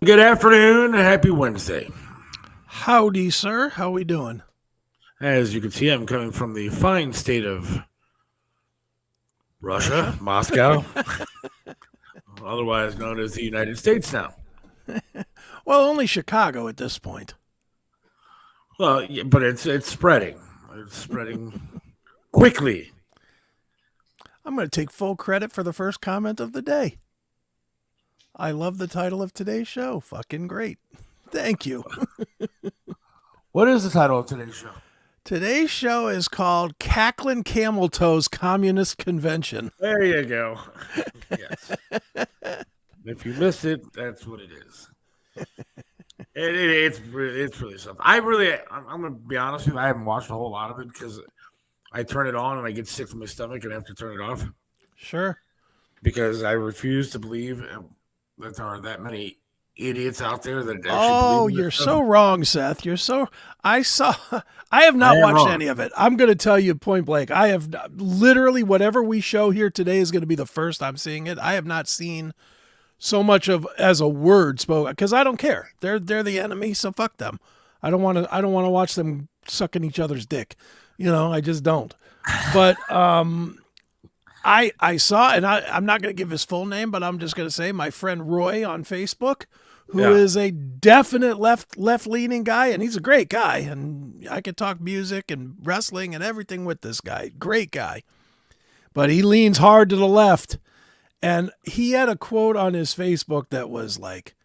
Good afternoon and happy Wednesday. Howdy, sir. How we doing? As you can see, I'm coming from the fine state of Russia? Moscow, otherwise known as the United States now. Well, only Chicago at this point. Well, yeah, but it's spreading. It's spreading quickly. I'm going to take full credit for the first comment of the day. I love the title of today's show. Fucking great. Thank you. What is the title of today's show? Today's show is called Kacklin Kameltoe's Kommunist Konvention. There you go. Yes. If you missed it, that's what it is. It's really something. I'm going to be honest with you. I haven't watched a whole lot of it because I turn it on and I get sick to my stomach and I have to turn it off. Sure. Because I refuse to believe that there are that many idiots out there that actually Oh, you're so wrong, Seth. I have not watched any of it. I'm going to tell you point blank. I have literally whatever we show here today is going to be the first I'm seeing it. I have not seen so much of as a word spoken because I don't care. They're the enemy, so fuck them. I don't want to watch them sucking each other's dick. I just don't. But I saw, and I'm not going to give his full name, but I'm just going to say my friend Roy on Facebook, who is a definite left-leaning guy, and he's a great guy, and I could talk music and wrestling and everything with this guy. Great guy. But he leans hard to the left, and he had a quote on his Facebook that was like,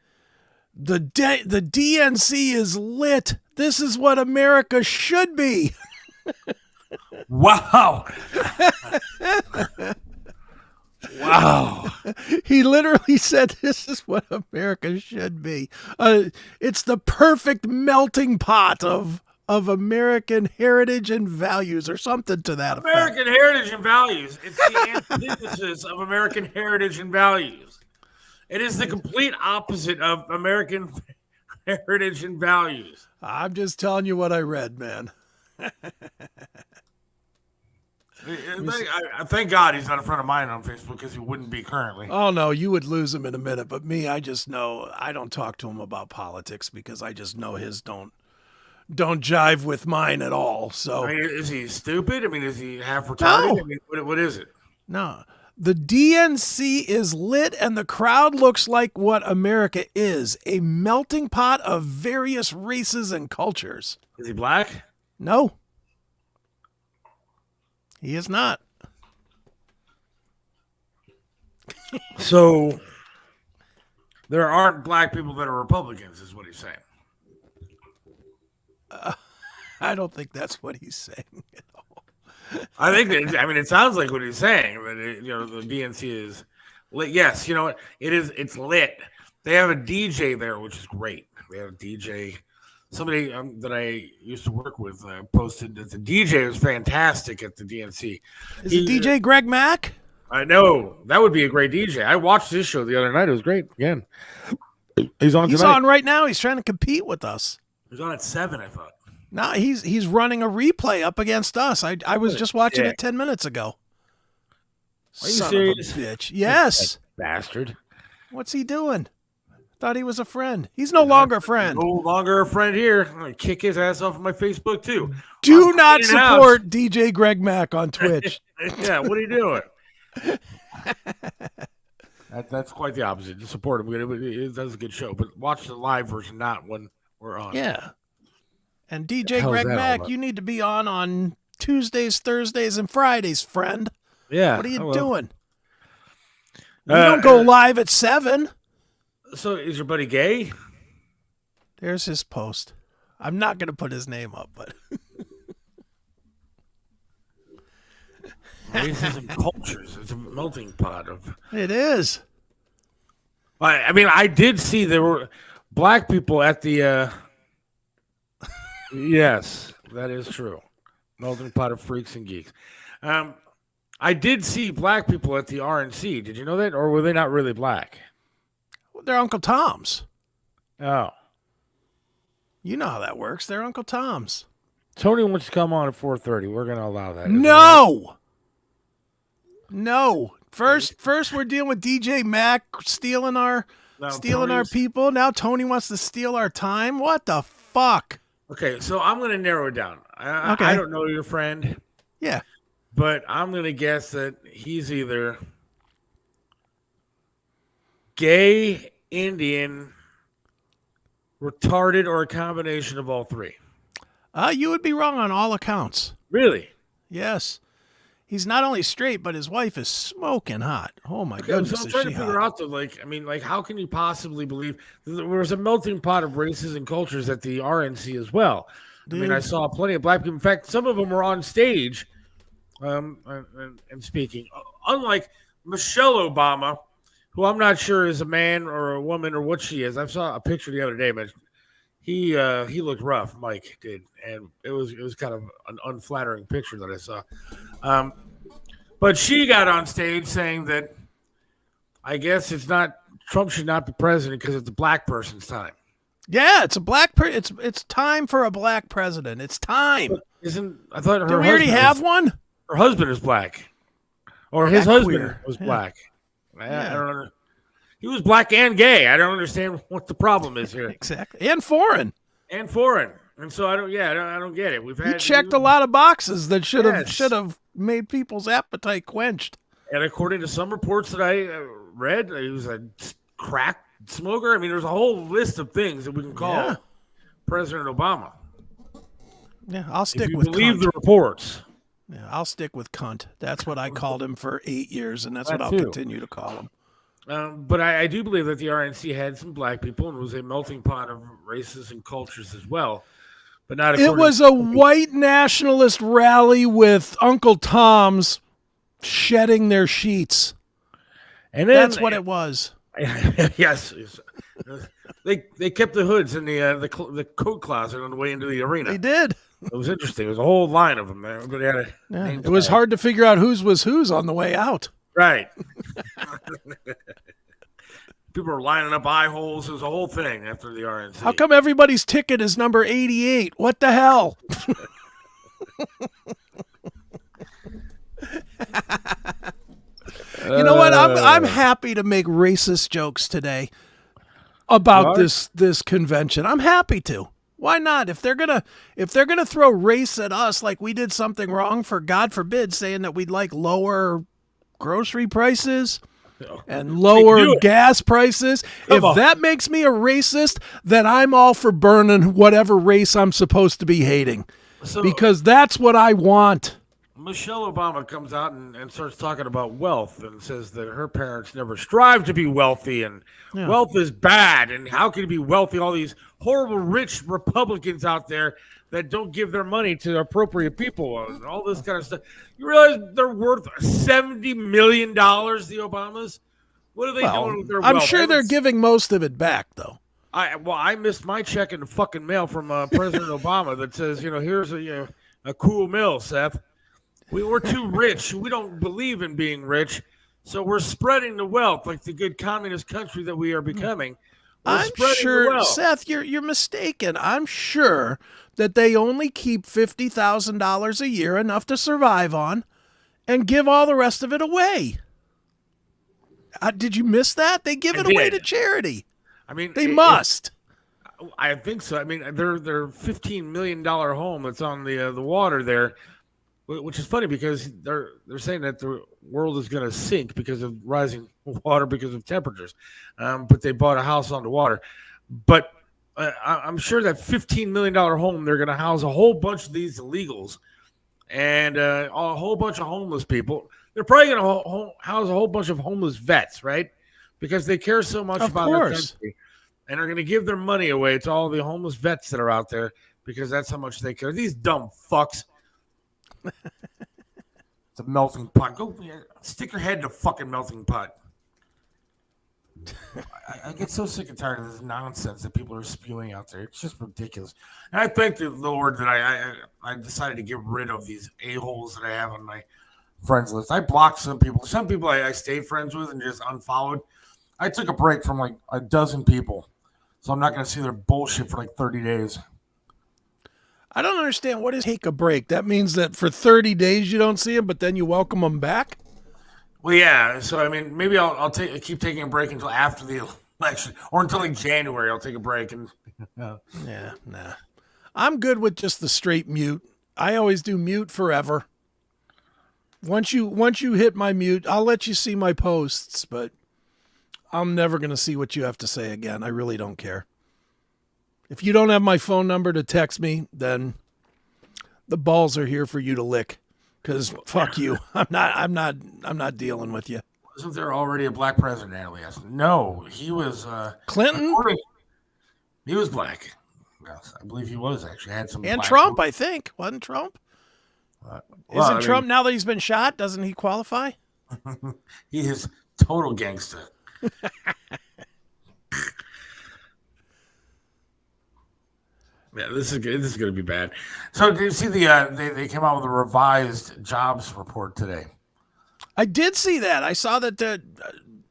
the DNC is lit. This is what America should be. Wow. Wow. He literally said this is what America should be. It's the perfect melting pot of American heritage and values or something to that effect. American heritage and values. It's the antithesis of American heritage and values. It is the complete opposite of American heritage and values. I'm just telling you what I read, man. Thank God he's not a friend of mine on Facebook because he wouldn't be currently. Oh, no, you would lose him in a minute. But me, I just know I don't talk to him about politics because I just know his don't jive with mine at all. So, is he stupid? Is he half retarded? No. What is it? No. The DNC is lit and the crowd looks like what America is, a melting pot of various races and cultures. Is he black? No. He is not. So there aren't black people that are Republicans, is what he's saying. I don't think that's what he's saying at all. I think that, it sounds like what he's saying. That the DNC is lit. Yes, you know what? It's lit. They have a DJ there, which is great. They have a DJ. Somebody that I used to work with posted that the DJ was fantastic at the DNC. Is it DJ Greg Mack? I know. That would be a great DJ. I watched his show the other night. It was great. Again, he's on tonight. He's on right now. He's trying to compete with us. He's on at 7, I thought. No, he's running a replay up against us. I was just watching it 10 minutes ago. Are you Son serious? Of a bitch. Yes. That bastard. What's he doing? Thought he was a friend. He's no longer a friend. No longer a friend here. I'm going to kick his ass off of my Facebook, too. Do not support DJ Greg Mack on Twitch. Yeah, what are you doing? That's quite the opposite. Just support him. It does a good show. But watch the live version, not when we're on. Yeah. And DJ Greg Mack, you need to be on Tuesdays, Thursdays, and Fridays, friend. Yeah. What are you doing? You don't go live at 7. So is your buddy gay? There's his post. I'm not going to put his name up, but racism cultures. It's a melting pot of. It is. I did see there were black people at the. Yes, that is true. Melting pot of freaks and geeks. I did see black people at the RNC. Did you know that, or were they not really black? They're Uncle Tom's. Oh. You know how that works. They're Uncle Tom's. Tony wants to come on at 4:30. We're going to allow that. No. No. First we're dealing with DJ Mack stealing our Now, Stealing our people. Now Tony wants to steal our time. What the fuck? Okay, so I'm going to narrow it down. Okay. I don't know your friend. Yeah. But I'm going to guess that he's either gay, Indian, retarded, or a combination of all three. You would be wrong on all accounts. Really? Yes. He's not only straight, but his wife is smoking hot. Oh my goodness! So I'm trying to figure out though, how can you possibly believe there was a melting pot of races and cultures at the RNC as well? Dude. I mean, I saw plenty of black people. In fact, some of them were on stage, and speaking. Unlike Michelle Obama, who I'm not sure is a man or a woman or what she is. I saw a picture the other day, but he looked rough. Mike did, and it was kind of an unflattering picture that I saw. But she got on stage saying that I guess Trump should not be president because it's a black person's time. Yeah, it's a black it's time for a black president. It's time. I thought do we already have one? Her husband is black, or his husband was black. Yeah. I don't know. He was black and gay. I don't understand what the problem is here. Exactly, and foreign. And so I don't get it. He checked a lot of boxes that should have made people's appetite quenched. And according to some reports that I read, he was a crack smoker. I mean, there's a whole list of things that we can call President Obama. Yeah, I'll stick if you with believe cunt. The reports. Yeah, I'll stick with cunt. That's what I called him for 8 years, and that's what I'll continue to call him. But I do believe that the RNC had some black people and was a melting pot of races and cultures as well. But not. It was a white nationalist rally with Uncle Toms shedding their sheets. And that's what it was. Yes. They kept the hoods in the coat closet on the way into the arena. They did. It was interesting. There was a whole line of them there. Everybody had it was hard to figure out whose was whose on the way out. Right. People were lining up eye holes. It was a whole thing after the RNC. How come everybody's ticket is number 88? What the hell? You know what? I'm happy to make racist jokes today about this convention. I'm happy to. Why not? If they're gonna throw race at us like we did something wrong, for God forbid, saying that we'd like lower grocery prices and lower gas prices. If that makes me a racist, then I'm all for burning whatever race I'm supposed to be hating, because that's what I want. Michelle Obama comes out and starts talking about wealth and says that her parents never strived to be wealthy, and wealth is bad, and how can you be wealthy? All these horrible rich Republicans out there that don't give their money to appropriate people and all this kind of stuff. You realize they're worth $70 million, the Obamas? What are they doing with their wealth? I'm sure they're giving most of it back, though. I missed my check in the fucking mail from President Obama that says, here's a cool meal, Seth. We're too rich. We don't believe in being rich, so we're spreading the wealth like the good communist country that we are becoming. I'm sure, Seth, you're mistaken. I'm sure that they only keep $50,000 a year, enough to survive on, and give all the rest of it away. Did you miss that? They give it away to charity. I mean, they must. I think so. I mean, their $15 million home that's on the water there, which is funny because they're saying that the world is going to sink because of rising water because of temperatures. But they bought a house on the water. But I'm sure that $15 million home, they're going to house a whole bunch of these illegals and a whole bunch of homeless people. They're probably going to house a whole bunch of homeless vets, right? Because they care so much about their country. And they're going to give their money away to all the homeless vets that are out there because that's how much they care. These dumb fucks. It's a melting pot. Go stick your head in a fucking melting pot. I get so sick and tired of this nonsense that people are spewing out there. It's just ridiculous. And I thank the Lord that I decided to get rid of these a-holes that I have on my friends list. I blocked some people. Some people I stayed friends with and just unfollowed. I took a break from like a dozen people. So I'm not going to see their bullshit for like 30 days. I don't understand. What is take a break? That means that for 30 days you don't see them, but then you welcome them back? Well, yeah. So, I mean, maybe I'll keep taking a break until after the Actually, or until like January, I'll take a break and. Yeah, nah. I'm good with just the straight mute. I always do mute forever. Once you hit my mute, I'll let you see my posts, but I'm never going to see what you have to say again. I really don't care. If you don't have my phone number to text me, then the balls are here for you to lick. Because fuck you. I'm not dealing with you. Wasn't there already a black president, alias? No, he was Clinton? He was black. Yes, I believe he was actually. Had some. And Trump, I think. Wasn't Trump? Isn't Trump, now that he's been shot, doesn't he qualify? He is total gangster. Yeah, this is good. This is going to be bad. So, did you see they came out with a revised jobs report today? I did see that. I saw that the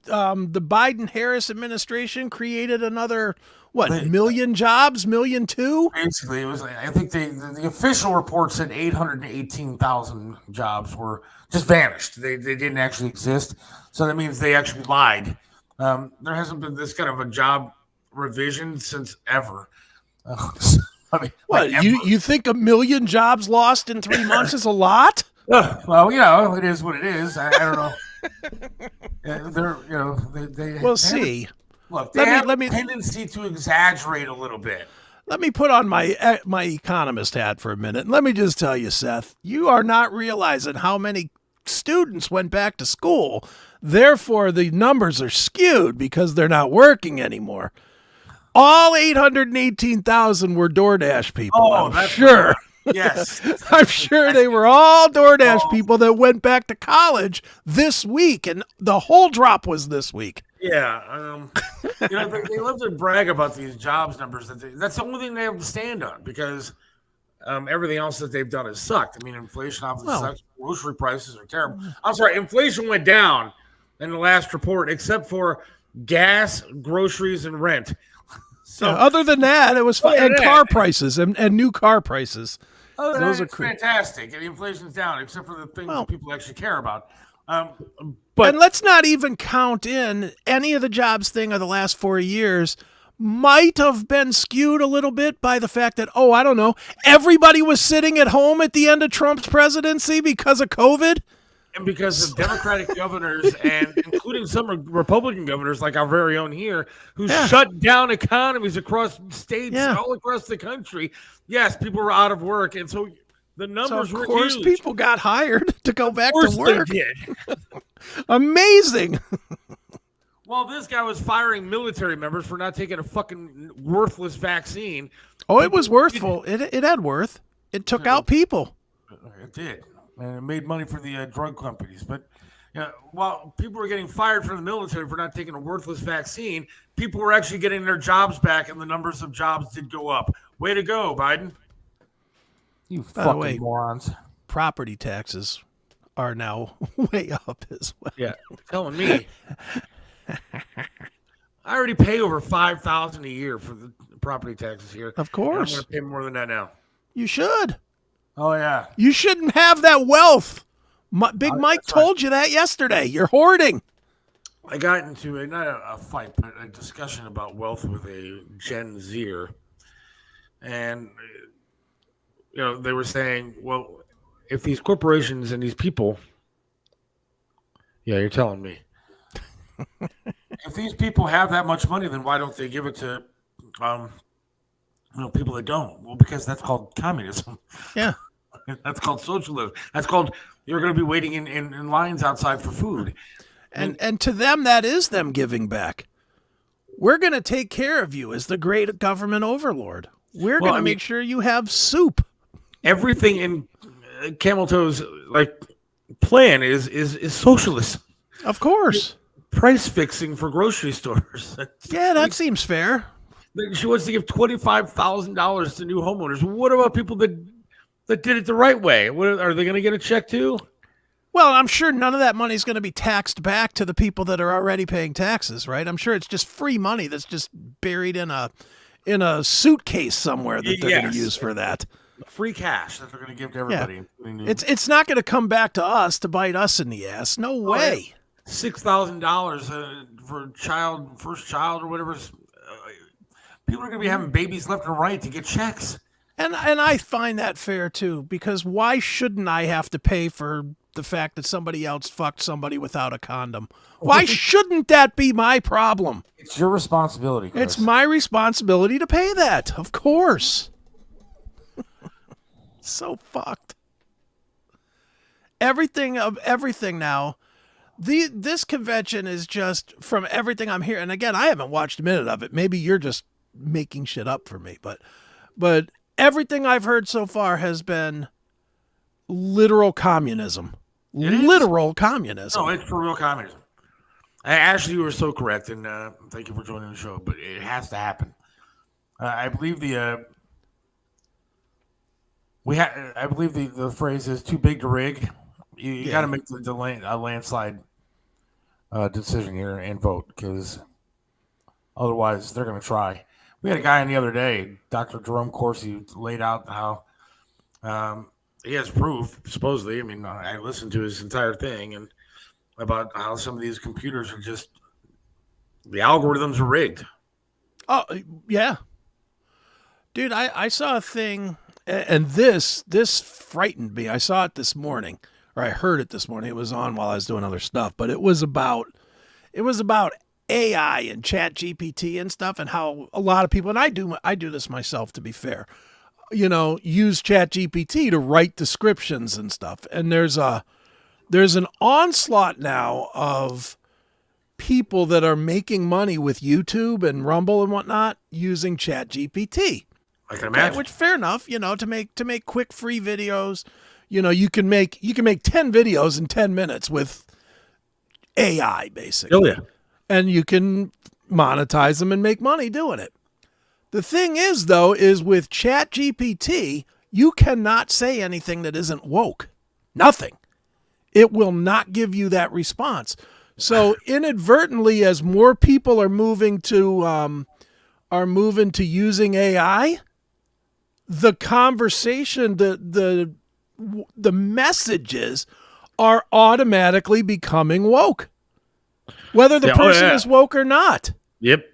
Biden-Harris administration created another million jobs, 1.2 million? Basically, it was. I think the official report said 818,000 jobs were just vanished. They didn't actually exist. So that means they actually lied. There hasn't been this kind of a job revision since ever. I mean, what you think 1 million jobs lost in 3 months is a lot? Well, it is what it is. I don't know. We'll see. Look, they have a tendency to exaggerate a little bit. Let me put on my economist hat for a minute. And let me just tell you, Seth, you are not realizing how many students went back to school. Therefore, the numbers are skewed because they're not working anymore. All 818,000 were DoorDash people. Oh, I'm sure. Right. Yes. I'm sure they were all DoorDash people that went back to college this week, and the whole drop was this week. Yeah. They love to brag about these jobs numbers. That's the only thing they have to stand on because everything else that they've done has sucked. I mean, inflation obviously sucks. Grocery prices are terrible. I'm sorry, inflation went down in the last report, except for gas, groceries, and rent. So other than that, it was and car prices and new car prices. Those are fantastic. And inflation's down, except for the things that people actually care about. But let's not even count in any of the jobs thing of the last 4 years might have been skewed a little bit by the fact that, I don't know, everybody was sitting at home at the end of Trump's presidency because of COVID. And because of Democratic governors, and including some Republican governors, like our very own here, who shut down economies across states all across the country. Yes, people were out of work, and so the numbers were huge. Of course, people got hired to go back to work. They did. Amazing. Well, this guy was firing military members for not taking a fucking worthless vaccine. Oh, it was worthful. It had worth. It took out people. It did. And it made money for the drug companies. But while people were getting fired from the military for not taking a worthless vaccine, people were actually getting their jobs back, and the numbers of jobs did go up. Way to go, Biden. You fucking morons. Property taxes are now way up as well. Yeah, telling me. I already pay over $5,000 a year for the property taxes here. Of course. I'm going to pay more than that now. You should. Oh, yeah. You shouldn't have that wealth. Big Mike told you that yesterday. You're hoarding. I got into not a fight, but a discussion about wealth with a Gen Zer. And, they were saying, well, if these corporations and these people, you're telling me. If these people have that much money, then why don't they give it to, people that don't? Well, because that's called communism. Yeah. That's called socialism. That's called you're going to be waiting in lines outside for food. And to them, that is them giving back. We're going to take care of you as the great government overlord. We're going to make sure you have soup. Everything in Kameltoe's plan is socialist. Of course. Price fixing for grocery stores. Yeah, that seems fair. She wants to give $25,000 to new homeowners. What about people that did it the right way? Are they going to get a check too? Well, I'm sure none of that money is going to be taxed back to the people that are already paying taxes, right? I'm sure it's just free money that's just buried in a suitcase somewhere that they're going to use for that. Free cash that they're going to give to everybody. Yeah. It's not going to come back to us to bite us in the ass. No way. $6,000 for first child or whatever. People are going to be having babies left and right to get checks. And I find that fair too, because why shouldn't I have to pay for the fact that somebody else fucked somebody without a condom? Why shouldn't that be my problem? It's your responsibility, Chris. It's my responsibility to pay that, of course. So fucked. Everything now. This convention is just, from everything I'm hearing, and again, I haven't watched a minute of it. Maybe you're just making shit up for me, but everything I've heard so far has been literal communism. Literal communism. No, it's for real communism. Ashley, you were so correct, and thank you for joining the show. But it has to happen. I believe the phrase is too big to rig. You got to make a landslide decision here and vote, because otherwise they're going to try. We had a guy in the other day, Dr. Jerome Corsi, laid out how he has proof, supposedly. I mean, I listened to his entire thing, and about how some of these computers are just, the algorithms are rigged. Oh, yeah. Dude, I saw a thing, and this frightened me. I saw it this morning, or I heard it this morning. It was on while I was doing other stuff, but it was about AI and Chat GPT and stuff, and how a lot of people, and I do this myself, to be fair, use Chat GPT to write descriptions and stuff. And there's an onslaught now of people that are making money with YouTube and Rumble and whatnot using Chat GPT. I can imagine. Which, fair enough, to make quick free videos. You can make 10 videos in 10 minutes with AI, basically. Oh, yeah. And you can monetize them and make money doing it. The thing is, though, is with ChatGPT, you cannot say anything that isn't woke. Nothing. It will not give you that response. So inadvertently, as more people are moving to using AI, the conversation, the messages are automatically becoming woke. Whether the person is woke or not. Yep.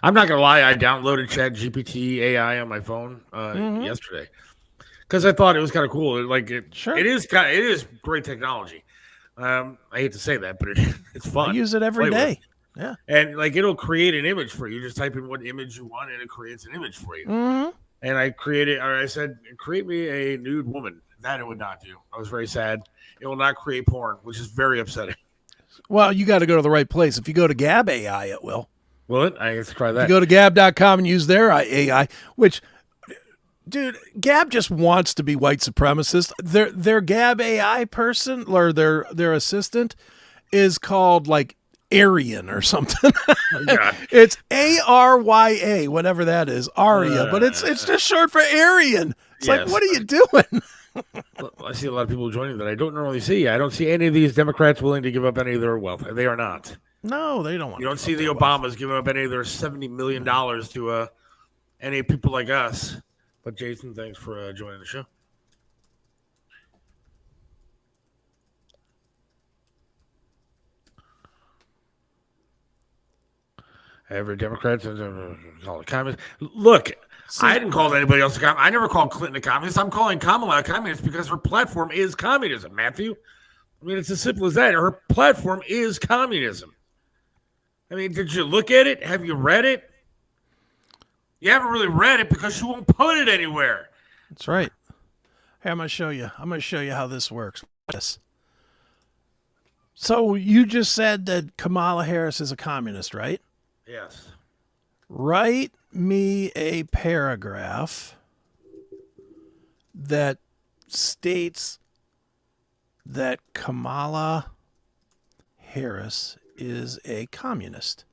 I'm not going to lie. I downloaded ChatGPT AI on my phone yesterday because I thought it was kind of cool. Sure. It is great technology. I hate to say that, but it's fun. I use it every day. Yeah. And it'll create an image for you. Just type in what image you want and it creates an image for you. Mm-hmm. And I said, create me a nude woman. That it would not do. I was very sad. It will not create porn, which is very upsetting. Well, you got to go to the right place. If you go to Gab AI, it will. Will it? I have to try that. If you go to gab.com and use their AI, which, dude, Gab just wants to be white supremacist. Their Gab AI person, or their assistant, is called Aryan or something. Oh, it's ARYA, whatever that is, Arya, but it's just short for Aryan. It's yes. what are you doing? I see a lot of people joining that I don't normally see. I don't see any of these Democrats willing to give up any of their wealth. They are not. No, they don't want. You don't see the Obamas giving up any of their $70 million to any people like us. But Jason, thanks for joining the show. Every Democrat call it communist. Look, I didn't call anybody else a communist. I never called Clinton a communist. I'm calling Kamala a communist because her platform is communism, Matthew. I mean, it's as simple as that. Her platform is communism. I mean, did you look at it? Have you read it? You haven't really read it because she won't put it anywhere. That's right. Hey, I'm going to show you. I'm going to show you how this works. Yes. So you just said that Kamala Harris is a communist, right? Yes. Write me a paragraph that states that Kamala Harris is a communist.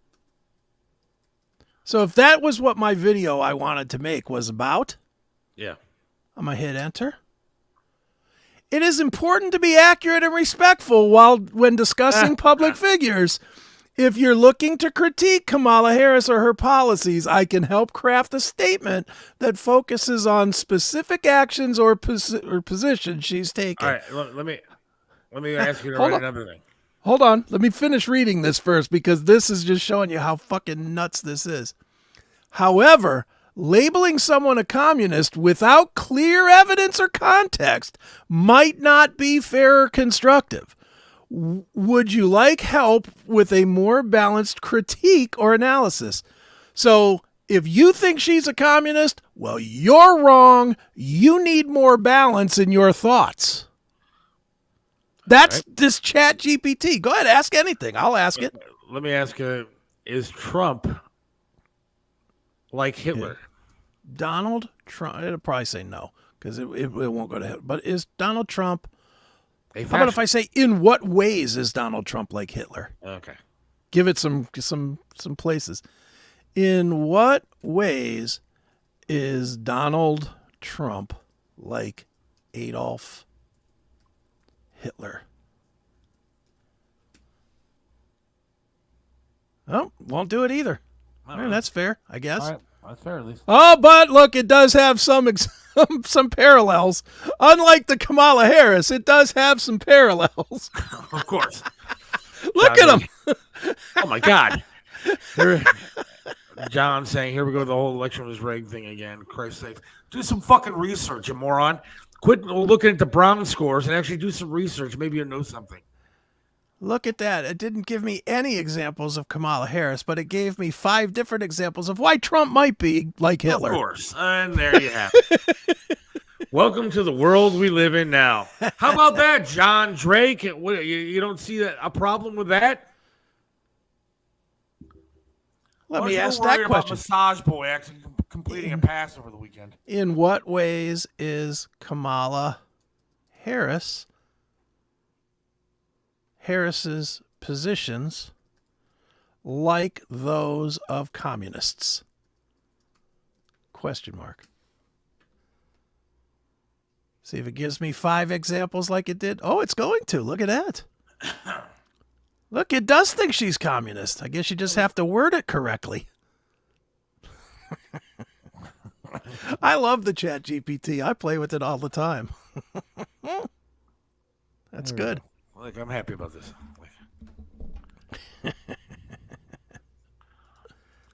So if that was what my video I wanted to make was about, yeah, I'm going to hit enter. It is important to be accurate and respectful when discussing public figures. If you're looking to critique Kamala Harris or her policies, I can help craft a statement that focuses on specific actions or positions she's taken. All right, let me ask you to write another thing. Hold on. Let me finish reading this first because this is just showing you how fucking nuts this is. However, labeling someone a communist without clear evidence or context might not be fair or constructive. Would you like help with a more balanced critique or analysis? So, if you think she's a communist, well, you're wrong. You need more balance in your thoughts. That's this Chat GPT. Go ahead, ask anything. I'll ask it. Let me ask you, is Trump like Hitler? Donald Trump, it'll probably say no, because it won't go to Hitler. But is Donald Trump, how about if I say, in what ways is Donald Trump like Hitler? Okay. Give it some places. In what ways is Donald Trump like Adolf Hitler? Oh, won't do it either. That's fair, I guess. All right. That's fair, at least. Oh, but look, it does have some parallels. Unlike the Kamala Harris, it does have some parallels. Of course. Look at him. Oh, my God. John saying, here we go, the whole election was rigged thing again. Christ's sake. Do some fucking research, you moron. Quit looking at the Brown scores and actually do some research. Maybe you'll know something. Look at that. It didn't give me any examples of Kamala Harris, but it gave me 5 different examples of why Trump might be like Hitler. Of course. And there you have it. Welcome to the world we live in now. How about that, John Drake? You don't see a problem with that? Let me ask that question. Massage boy actually completing a pass over the weekend. In what ways is Kamala Harris's positions like those of communists? Question mark. See if it gives me 5 examples like it did. Oh, it's going to. Look at that. Look, it does think she's communist. I guess you just have to word it correctly. I love the Chat GPT. I play with it all the time. That's good. Like, I'm happy about this.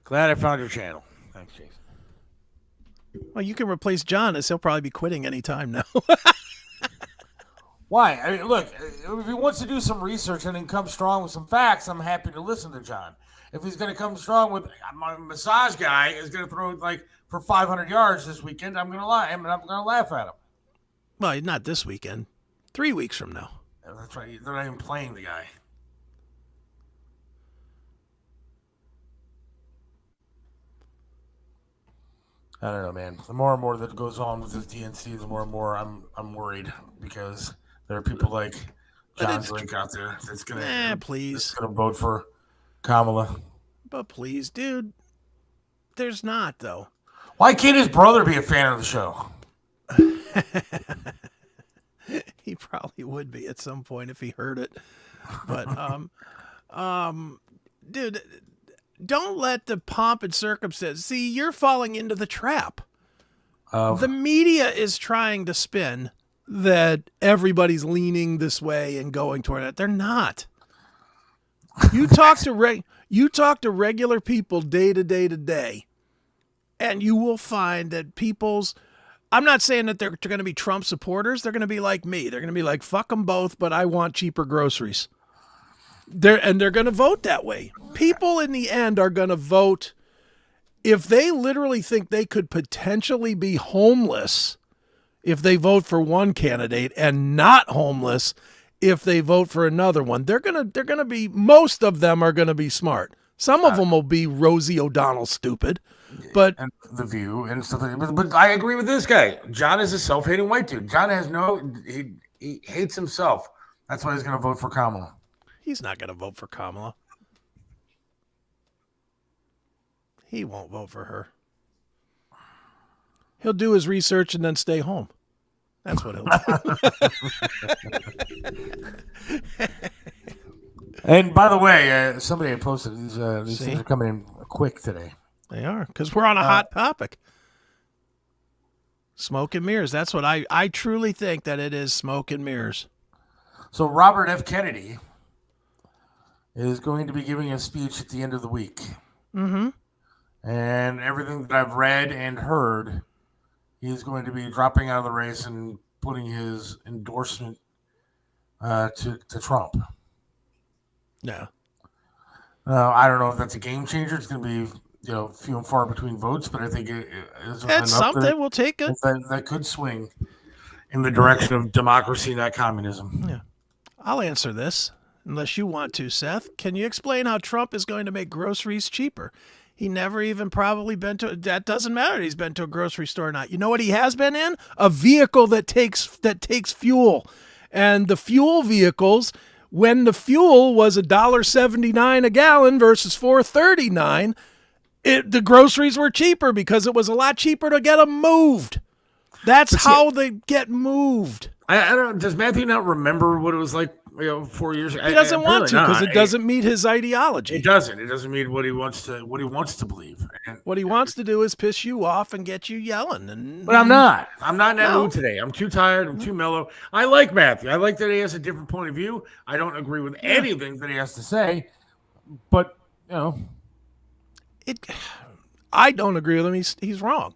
Glad I found your channel. Thanks, Jason. Well, you can replace John, as he'll probably be quitting any time now. Why? I mean, look, if he wants to do some research and then come strong with some facts, I'm happy to listen to John. If he's going to come strong with my massage guy is going to throw like for 500 yards this weekend, I'm going to lie. I'm going to laugh at him. Well, not this weekend. 3 weeks from now. Yeah, that's right. They're not even playing the guy. I don't know, man. The more and more that goes on with this DNC, the more and more I'm worried because there are people like John Drake out there that's gonna vote for Kamala. But please, dude, there's not though. Why can't his brother be a fan of the show? He probably would be at some point if he heard it. But dude, don't let the pomp and circumstance. See, you're falling into the trap. The media is trying to spin that everybody's leaning this way and going toward it. They're not. You talk to regular people day to day, and you will find that I'm not saying that they're going to be Trump supporters. They're going to be like me. They're going to be like, fuck them both, but I want cheaper groceries. They're going to vote that way. People in the end are going to vote if they literally think they could potentially be homeless if they vote for one candidate and not homeless if they vote for another one. They're going to be, most of them are going to be smart. Some of them will be Rosie O'Donnell stupid, but and The View and stuff like that. But I agree with this guy. John is a self-hating white dude. John has he hates himself. That's why he's going to vote for Kamala. He's not going to vote for Kamala. He won't vote for her. He'll do his research and then stay home. That's what he'll do. And by the way, somebody had posted these things are coming in quick today. They are, because we're on a hot topic. Smoke and mirrors. That's what I truly think that it is, smoke and mirrors. So Robert F. Kennedy is going to be giving a speech at the end of the week. Mm-hmm. And everything that I've read and heard, he's going to be dropping out of the race and putting his endorsement to Trump. Yeah. I don't know if that's a game changer. It's going to be few and far between votes, but I think it is It's something. We'll take it. That could swing in the direction of democracy, not communism. Yeah. I'll answer this, unless you want to, Seth. Can you explain how Trump is going to make groceries cheaper? He never even probably been to, that doesn't matter. He's been to a grocery store or not. You know what he has been in? A vehicle that takes fuel. And the fuel vehicles, when the fuel was $1.79 a gallon versus $4.39, the groceries were cheaper because it was a lot cheaper to get them moved. That's how they get moved. I don't. Does Matthew not remember what it was like 4 years ago? He doesn't want to because it doesn't meet his ideology. It doesn't. It doesn't meet what he wants to believe. And what he wants to do is piss you off and get you yelling. But I'm not. I'm not in that mood today. I'm too tired. I'm too mellow. I like Matthew. I like that he has a different point of view. I don't agree with anything that he has to say. But I don't agree with him. He's wrong.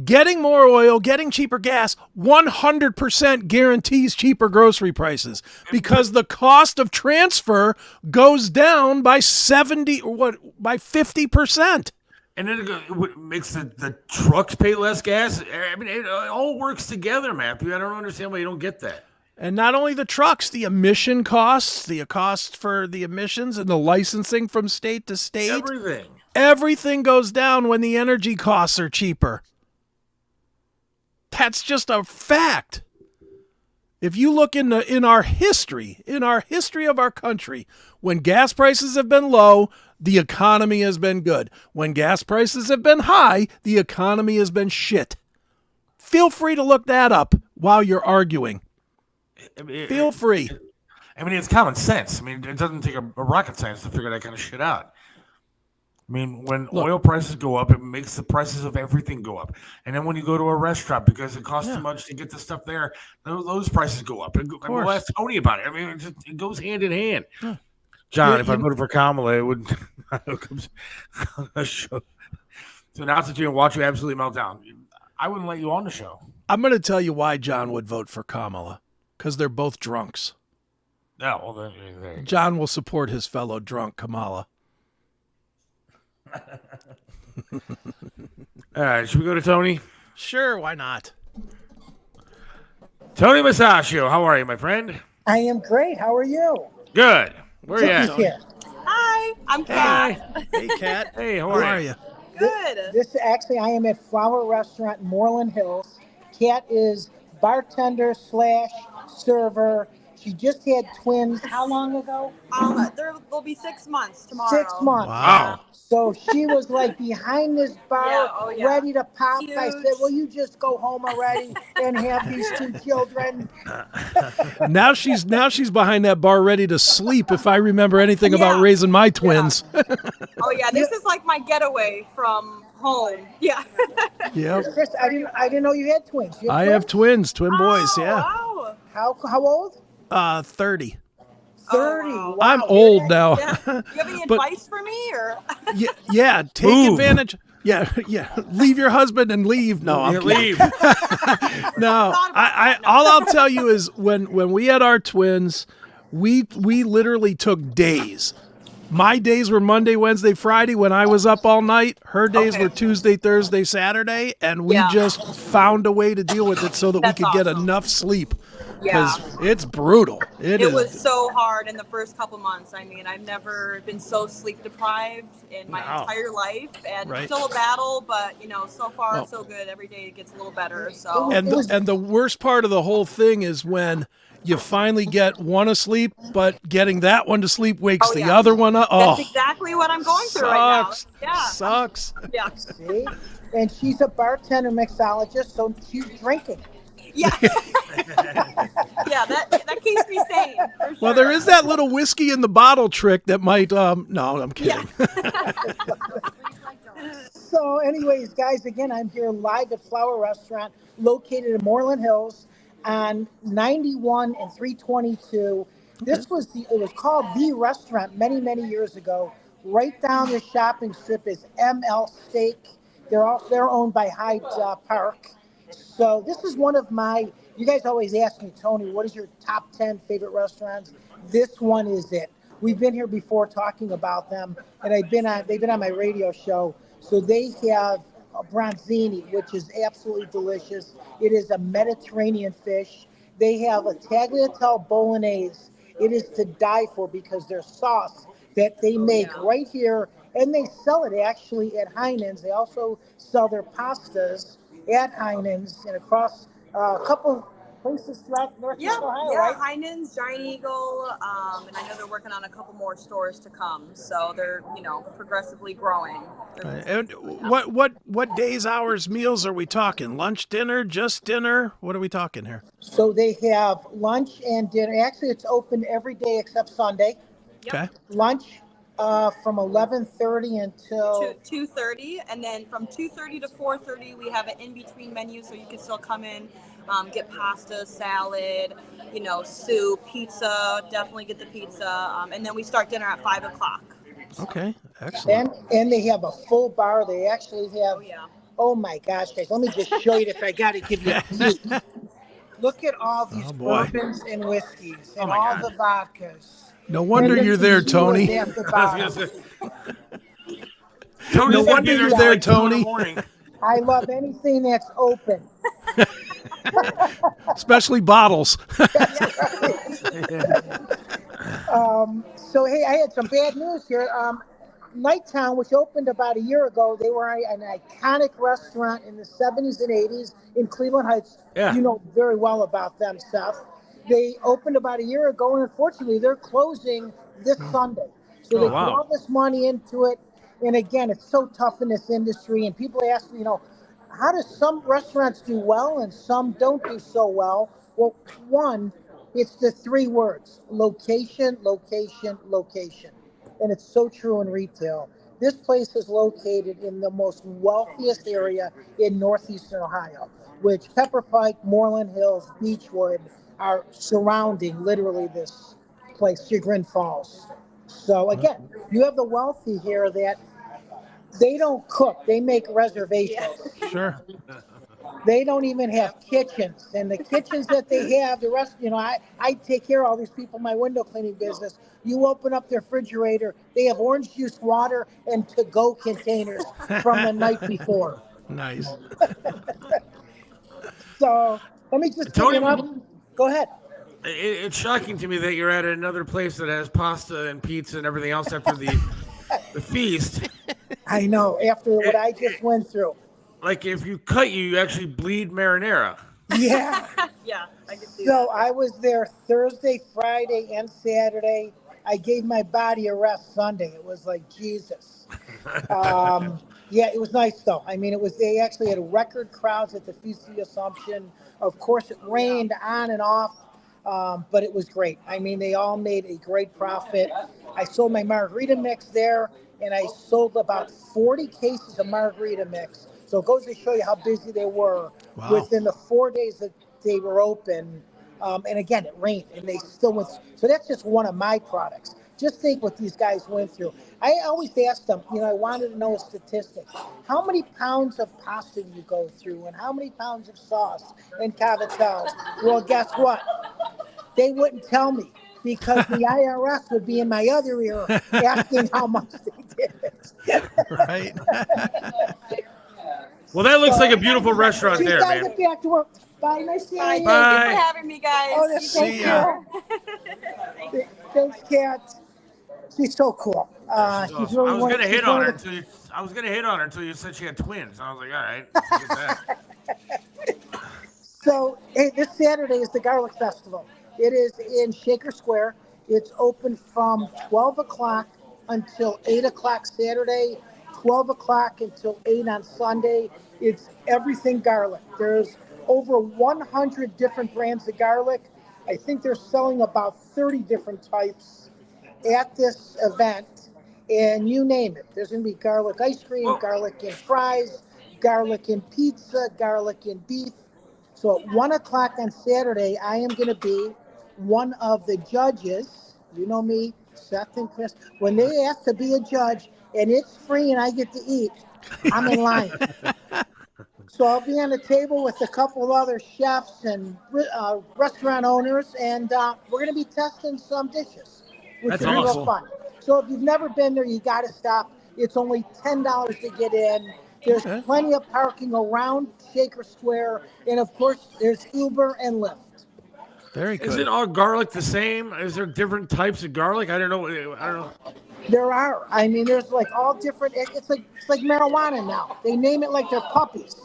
Getting more oil, getting cheaper gas, 100% guarantees cheaper grocery prices because the cost of transfer goes down by 50%. And then it makes the trucks pay less gas. I mean, it all works together, Matthew. I don't understand why you don't get that. And not only the trucks, the emission costs, the cost for the emissions and the licensing from state to state. Everything goes down when the energy costs are cheaper. That's just a fact. If you look in our history of our country, when gas prices have been low, the economy has been good. When gas prices have been high, the economy has been shit. Feel free to look that up while you're arguing. Feel free. I mean, it's common sense. I mean, it doesn't take a rocket science to figure that kind of shit out. I mean, when oil prices go up, it makes the prices of everything go up. And then when you go to a restaurant, because it costs too much to get the stuff there, those prices go up. We'll ask Tony about it. I mean, it goes hand in hand. Yeah. John, if I voted for Kamala, it would show. So now that you can watch you absolutely melt down, I wouldn't let you on the show. I'm going to tell you why John would vote for Kamala. Because they're both drunks. Yeah, well, then, John will support his fellow drunk, Kamala. All right, should we go to Tony? Sure, why not? Tony Masaccio, how are you, my friend? I am great. How are you? Good. Where are you at? Here. Hi, I'm Kat. Hey, Kat. Hey, how are you? Good. This actually, I am at Flower Restaurant in Moreland Hills. Kat is bartender / server. She just had twins. How long ago? They'll be 6 months tomorrow. 6 months. Wow. So she was like behind this bar, ready to pop. Huge. I said, "Well, you just go home already and have these 2 children." Now she's behind that bar, ready to sleep. If I remember anything about raising my twins. Oh yeah, this is like my getaway from home. Yeah. Yeah. Chris, I didn't know you had twins. You have have twins, twin boys. Yeah. Wow. How old? 30. 30. Wow. I'm old now. Yeah. You have any advice for me, or? Yeah. Take advantage. Yeah. Leave your husband and leave. No, I'm leave. No, all I'll tell you is when we had our twins, we literally took days. My days were Monday, Wednesday, Friday when I was up all night. Her days were Tuesday, Thursday, Saturday, and we just found a way to deal with it so that we could get enough sleep. Because it's brutal. It was so hard in the first couple months. I mean, I've never been so sleep deprived in my entire life, and it's still a battle. But so far so good. Every day it gets a little better. So and the worst part of the whole thing is when you finally get one asleep, but getting that one to sleep wakes the other one up. That's exactly what I'm going through right now. Yeah, sucks. Yeah. See, and she's a bartender mixologist, so she's drinking. Yeah. Yeah, that keeps me sane. For sure. Well, there is that little whiskey in the bottle trick that might. No, I'm kidding. Yeah. So, anyways, guys, again, I'm here live at Flower Restaurant, located in Moreland Hills, on 91 and 322. It was called The Restaurant many years ago. Right down the shopping strip is ML Steak. They're owned by Hyde Park. So this is one of my. You guys always ask me, Tony, what is your top 10 favorite restaurants? This one is it. We've been here before talking about them, and they've been on my radio show. So they have a bronzini, which is absolutely delicious. It is a Mediterranean fish. They have a tagliatelle bolognese. It is to die for because their sauce that they make right here, and they sell it actually at Heinen's. They also sell their pastas at Heinen's and across a couple places throughout Northeast Ohio, right? Heinen's, Giant Eagle, and I know they're working on a couple more stores to come. So they're, progressively growing. Right. And what days, hours, meals are we talking? Lunch, dinner, just dinner? What are we talking here? So they have lunch and dinner. Actually, it's open every day except Sunday. Yep. Okay. Lunch from 11:30 until 2:30, and then from 2:30 to 4:30 we have an in-between menu, so you can still come in, get pasta, salad, soup, pizza. Definitely get the pizza, and then we start dinner at 5 o'clock. Okay, excellent. And they have a full bar. They actually have. Oh my gosh, guys! Let me just show you if I got to give you a peek. Look at all these bourbons and whiskeys and all the vodkas. No wonder you're there, Tony. No wonder you're there, Tony. I love anything that's open. Especially bottles. So, hey, I had some bad news here. Nighttown, which opened about a year ago, they were an iconic restaurant in the 70s and 80s in Cleveland Heights. Yeah. You know very well about them, Seth. They opened about a year ago, and unfortunately, they're closing this Sunday. So they put all this money into it. And again, it's so tough in this industry. And people ask me, how do some restaurants do well and some don't do so well? Well, one, it's the three words: location, location, location. And it's so true in retail. This place is located in the most wealthiest area in northeastern Ohio, which Pepper Pike, Moreland Hills, Beechwood are surrounding literally this place, Chagrin Falls. So again, you have the wealthy here that they don't cook, they make reservations. Sure. They don't even have kitchens. And the kitchens that they have, the rest, I take care of all these people in my window cleaning business. You open up their refrigerator, they have orange juice, water, and to-go containers from the night before. Nice. So let me just Tony, go ahead. It's shocking to me that you're at another place that has pasta and pizza and everything else after the feast. I know, after what I just went through. Like, if you cut you actually bleed marinara. Yeah. Yeah, I can see So I was there Thursday, Friday, and Saturday. I gave my body a rest Sunday. It was like Jesus. Yeah, it was nice though. I mean, they actually had record crowds at the Feast of the Assumption. Of course, it rained on and off, but it was great. I mean, they all made a great profit. I sold my margarita mix there, and I sold about 40 cases of margarita mix. So it goes to show you how busy they were within the 4 days that they were open. And again, it rained, and they still went. So that's just one of my products. Just think what these guys went through. I always ask them, I wanted to know a statistic. How many pounds of pasta do you go through, and how many pounds of sauce and cavatelli? Well, guess what? They wouldn't tell me because the IRS would be in my other ear asking how much they did. Right. Well, that looks like a beautiful restaurant there, man. Get back to work. Bye, nice seeing you. Bye. Thank you for having me, guys. Oh, See ya. Thanks, Kat. She's so cool. She's really I was gonna hit on her until you said she had twins. I was like, all right, let's get that. So, hey, this Saturday is the Garlic Festival. It is in Shaker Square. It's open from 12 o'clock until 8 o'clock Saturday, 12 o'clock until 8 on Sunday. It's everything garlic. There's over 100 different brands of garlic. I think they're selling about 30 different types at this event, and you name it. There's going to be garlic ice cream, garlic in fries, garlic in pizza, garlic in beef. So at 1 o'clock on Saturday, I am going to be one of the judges, you know me, Seth and Chris, when they ask to be a judge and it's free and I get to eat, I'm in line. So I'll be on the table with a couple of other chefs and restaurant owners, and we're going to be testing some dishes, which That's is real awesome. fun. So if you've never been there, you got to stop. It's only $10 to get in. There's plenty of parking around Shaker Square, and of course, there's Uber and Lyft. Very good. Is it all garlic the same? Is there different types of garlic? I don't know. There are. I mean, there's like all different. It's like marijuana now. They name it like they're puppies.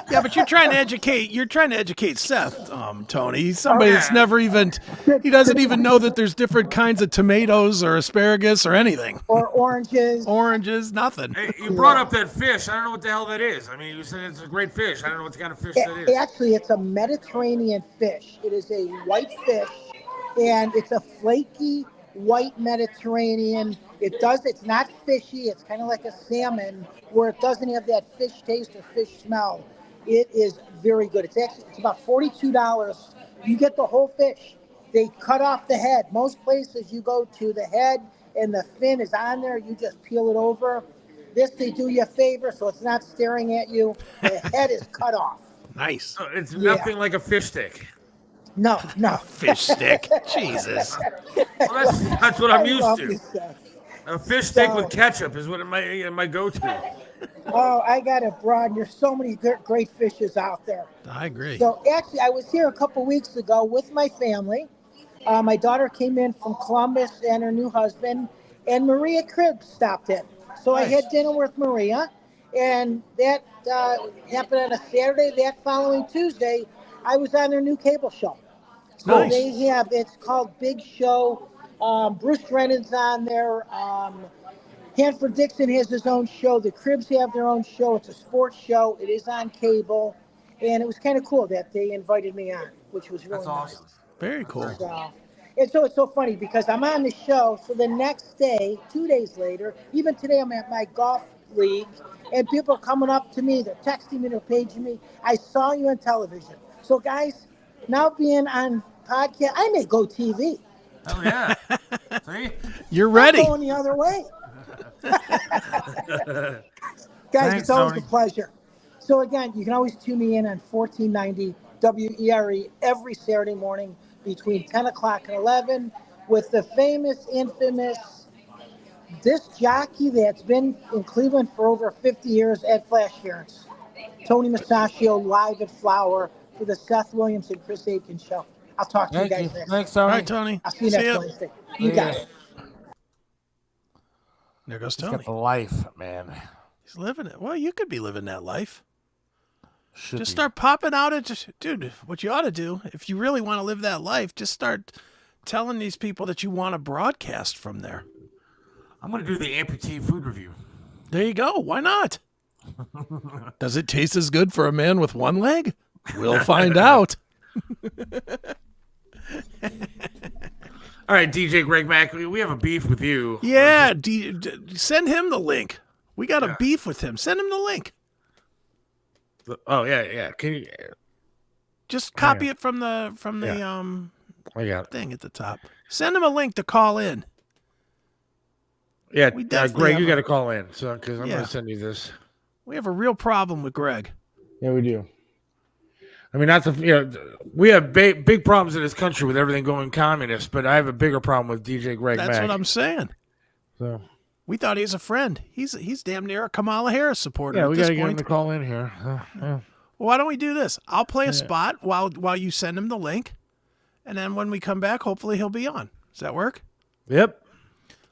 Yeah, but you're trying to educate Seth, Tony. He's somebody that's never even, he doesn't even know that there's different kinds of tomatoes or asparagus or anything. Or oranges. Oranges, nothing. Hey, you brought up that fish. I don't know what the hell that is. I mean, you said it's a great fish. I don't know what kind of fish that is. Actually, it's a Mediterranean fish. It is a white fish, and it's a flaky white Mediterranean. It's not fishy. It's kind of like a salmon, where it doesn't have that fish taste or fish smell. It is very good. It's about $42. You get the whole fish. They cut off the head. Most places you go to, the head and the fin is on there. You just peel it over. This, they do you a favor, so it's not staring at you. The head is cut off. Nice. So it's nothing like a fish stick. No. Fish stick. Jesus. Well, that's what I'm used love to. you, Seth. A fish stick with ketchup is what my go-to. Oh, I got it, broad. There's so many great fishes out there. I agree. So actually, I was here a couple weeks ago with my family. My daughter came in from Columbus and her new husband, and Maria Cribbs stopped in. So I had dinner with Maria, and that happened on a Saturday. That following Tuesday, I was on their new cable show. So Nice. it's called Big Show. Bruce Brennan's on there. Hanford Dixon has his own show. The Cribbs have their own show. It's a sports show. It is on cable. And it was kind of cool that they invited me on, which was really nice. Awesome. Very cool. So it's so funny because I'm on the show. So the next day, 2 days later, even today I'm at my golf league, and people are coming up to me. They're texting me. They're paging me. I saw you on television. So, guys, now being on podcast, I may go TV. Oh, yeah. See? You're ready. I'm going the other way. Guys, Thanks, it's always Tony. a pleasure. So again, you can always tune me in on 1490 WERE every Saturday morning between 10 o'clock and 11 with the infamous disc jockey that's been in Cleveland for over 50 years at Flash Ference, Tony Masaccio, live at Flower for the Seth Williams and Chris Aiken show. I'll talk to you guys next. Thanks, All Tony. right, Tony. I'll see you See next ya. Wednesday. You got it. There goes He's Tony. got the life, man. He's living it. Well, you could be living that life. Should Just be. start popping out at, dude, what you ought to do, if you really want to live that life, just start telling these people that you want to broadcast from there. I'm going to do the amputee food review. There you go. Why not? Does it taste as good for a man with one leg? We'll find out. All right, DJ Greg Mack, we have a beef with you. Yeah, send him the link. We got a beef with him. Send him the link. Oh, yeah. Can you? Just copy it from the I got it. thing at the top. Send him a link to call in. Yeah, We definitely Greg, have you a- got to call in, so because I'm Yeah. going to send you this. We have a real problem with Greg. Yeah, we do. I mean, we have big problems in this country with everything going communist, but I have a bigger problem with DJ Greg That's Mack. what I'm saying. So We thought he was a friend. He's damn near a Kamala Harris supporter. yeah, at we this got to get him point. to call in here. Well, why don't we do this? I'll play a spot while you send him the link, and then when we come back, hopefully he'll be on. Does that work? Yep.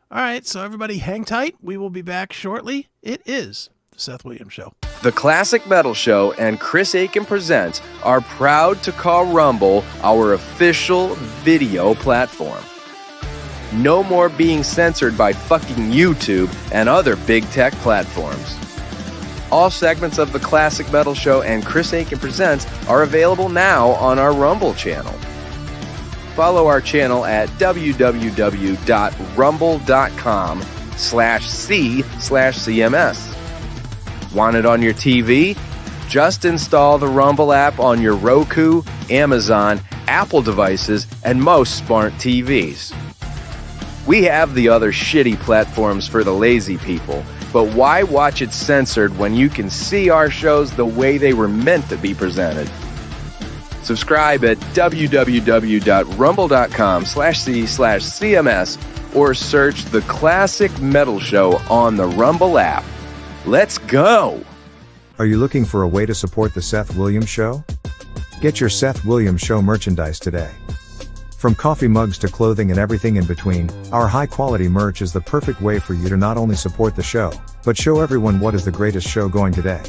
All right, so everybody hang tight. We will be back shortly. It is the Seth Williams Show. The Classic Metal Show and Chris Aiken Presents are proud to call Rumble our official video platform. No more being censored by fucking YouTube and other big tech platforms. All segments of the Classic Metal Show and Chris Aiken Presents are available now on our Rumble channel. Follow our channel at www.rumble.com/c/CMS. Want it on your TV? Just install the Rumble app on your Roku, Amazon, Apple devices, and most smart TVs. We have the other shitty platforms for the lazy people, but why watch it censored when you can see our shows the way they were meant to be presented? Subscribe at www.rumble.com/c/CMS or search The Classic Metal Show on the Rumble app. Let's go! Are you looking for a way to support the Seth Williams Show? Get your Seth Williams Show merchandise today. From coffee mugs to clothing and everything in between, our high-quality merch is the perfect way for you to not only support the show, but show everyone what is the greatest show going today.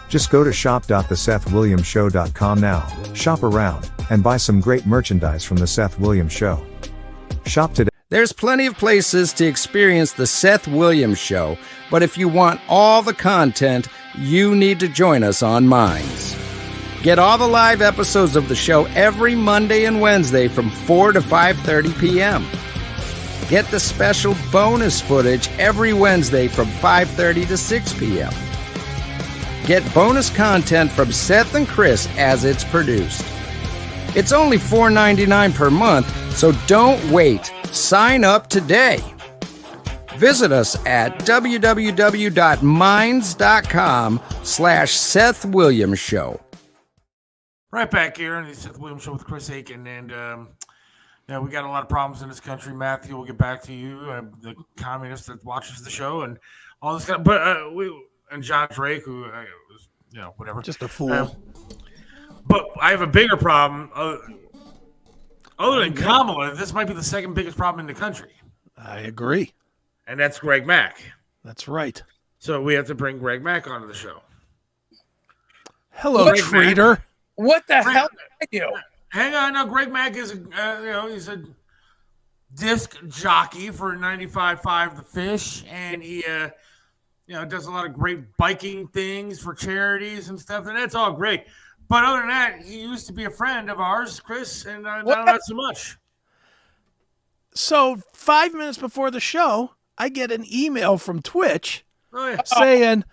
Just go to shop.thesethwilliamsshow.com now, shop around, and buy some great merchandise from the Seth Williams Show. Shop today. There's plenty of places to experience the Seth Williams Show, but if you want all the content, you need to join us on Minds. Get all the live episodes of the show every Monday and Wednesday from 4 to 5:30 p.m. Get the special bonus footage every Wednesday from 5:30 to 6 p.m. Get bonus content from Seth and Chris as it's produced. It's only $4.99 per month, so don't wait. Sign up today. Visit us at www.minds.com/Seth Williams Show. Right back here on the Seth Williams Show with Chris Aiken, and yeah, we got a lot of problems in this country. Matthew, we'll get back to you, the communist that watches the show, and all this kind. But and John Drake, who was, whatever, Just a fool. But I have a bigger problem. Other than Kamala, this might be the second biggest problem in the country. I agree. And that's Greg Mack. That's right. So we have to bring Greg Mack onto the show. Hello, traitor. What the hell did I do? Hang on, now Greg Mack is he's a disc jockey for 95.5 The Fish, and he does a lot of great biking things for charities and stuff, and that's all great. But other than that, he used to be a friend of ours, Chris, and now not so much. So 5 minutes before the show, I get an email from Twitch saying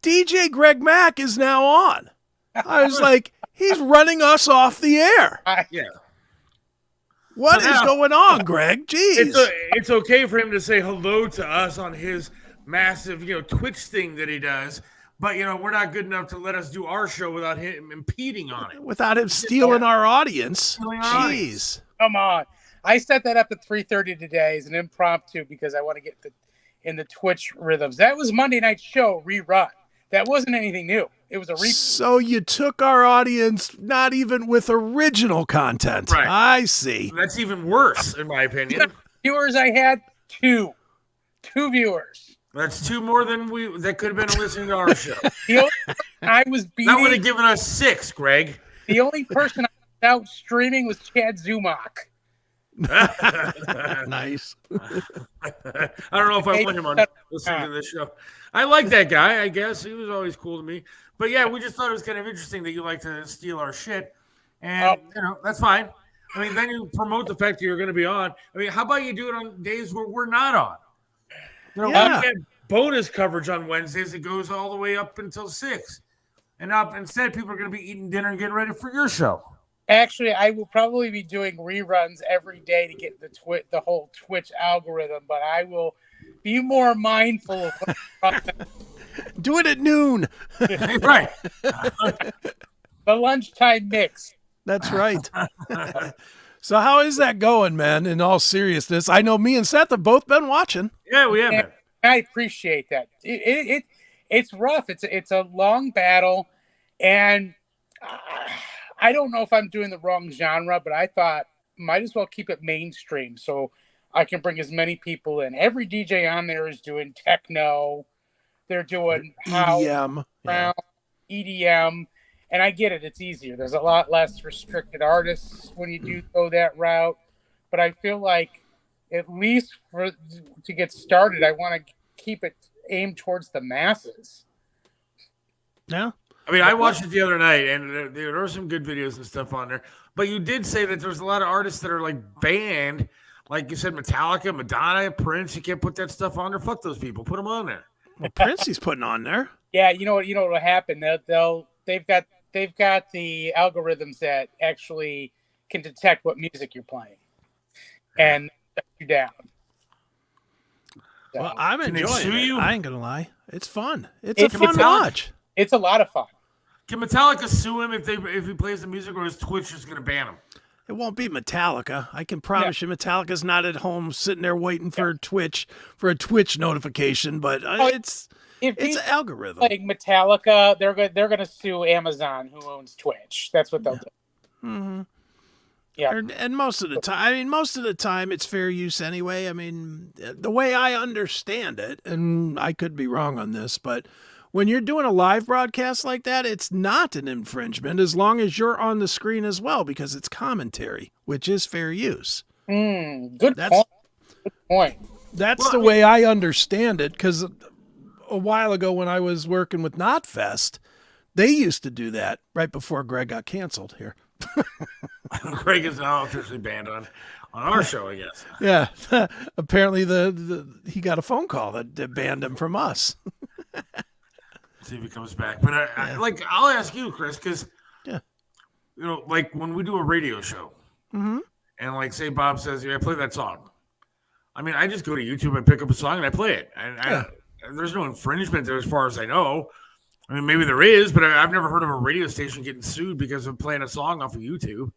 DJ Greg Mack is now on. I was like, he's running us off the air. Yeah. What is going on, Greg? Jeez. It's okay for him to say hello to us on his massive, Twitch thing that he does. But, we're not good enough to let us do our show without him impeding on it. Without him stealing our audience. Jeez. Come on. I set that up at 3:30 today as an impromptu because I want to get in the Twitch rhythms. That was Monday night show rerun. That wasn't anything new. It was a repeat. So you took our audience not even with original content. Right. I see. That's even worse, in my opinion. Viewers I had, two viewers. That's two more than that could have been listening to our show. The only person I was beating. That would have given us 6, Greg. The only person I was out streaming was Chad Zumach. Nice. I don't know if I want him on listening to this show. I like that guy, I guess. He was always cool to me. But yeah, we just thought it was kind of interesting that you like to steal our shit. And, that's fine. I mean, then you promote the fact that you're going to be on. I mean, how about you do it on days where we're not on? We have bonus coverage on Wednesdays that goes all the way up until 6. And instead, people are going to be eating dinner and getting ready for your show. Actually, I will probably be doing reruns every day to get the whole Twitch algorithm, but I will be more mindful of do it at noon. Right. The lunchtime mix. That's right. So how is that going, man? In all seriousness, I know me and Seth have both been watching. Yeah, we have. I appreciate that. It's rough. It's a long battle, and I don't know if I'm doing the wrong genre, but I thought might as well keep it mainstream so I can bring as many people in. Every DJ on there is doing techno. They're doing EDM, EDM, and I get it. It's easier. There's a lot less restricted artists when you do go that route. But I feel like at least to get started, I want to keep it aimed towards the masses. Yeah. I mean, I watched it the other night, and there are some good videos and stuff on there. But you did say that there's a lot of artists that are like banned, like you said, Metallica, Madonna, Prince. You can't put that stuff on there. Fuck those people. Put them on there. Well, Prince he's putting on there. Yeah, you know what will happen. They've got the algorithms that actually can detect what music you're playing and shut you down. So, Well, I'm Can they enjoying sue it. you? I ain't gonna lie. It's fun. It's It- a fun Metallica- watch. it's a lot of fun. Can Metallica sue him if he plays the music, or is Twitch just going to ban him? It won't be Metallica. I can promise you, Metallica's not at home sitting there waiting for a Twitch notification. But it's If an he's algorithm. like Metallica, they're going to sue Amazon, who owns Twitch. That's what they'll do. Mm-hmm. Yeah. And most of the time, it's fair use anyway. I mean, the way I understand it, and I could be wrong on this, but when you're doing a live broadcast like that, it's not an infringement as long as you're on the screen as well, because it's commentary, which is fair use. Good That's- point. Good point. That's the way I understand it, because a while ago when I was working with Knotfest, they used to do that right before Greg got canceled here. Greg is now officially banned on our show, I guess. Yeah, apparently he got a phone call that banned him from us. See if he comes back. But I'll ask you, Chris, because like when we do a radio show, and like say Bob says, "Yeah, I play that song." I mean, I just go to YouTube and pick up a song and I play it, and there's no infringement there as far as I know. I mean, maybe there is, but I've never heard of a radio station getting sued because of playing a song off of YouTube.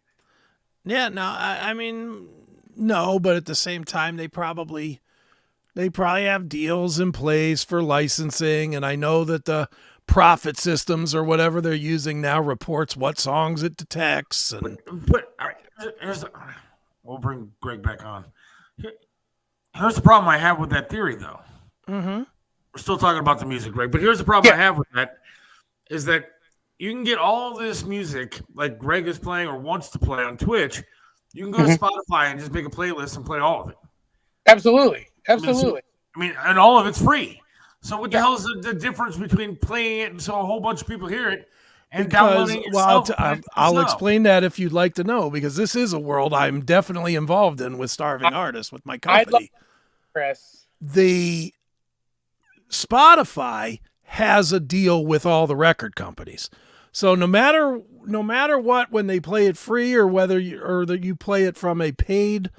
Yeah, no, I mean, no, but at the same time, they probably have deals in place for licensing, and I know that the profit systems or whatever they're using now reports what songs it detects. And But all right, we'll bring Greg back on. Here's the problem I have with that theory, though. We're still talking about the music, Greg, but here's the problem I have with that, is that you can get all this music like Greg is playing or wants to play on Twitch. You can go to Spotify and just make a playlist and play all of it. Absolutely. I mean, and all of it's free. So what the hell is the difference between playing it and so a whole bunch of people hear it and downloading it yourself? I'll explain that if you'd like to know, because this is a world I'm definitely involved in with starving artists with my company. Chris. The Spotify has a deal with all the record companies. So no matter what, when they play it free or whether you play it from a paid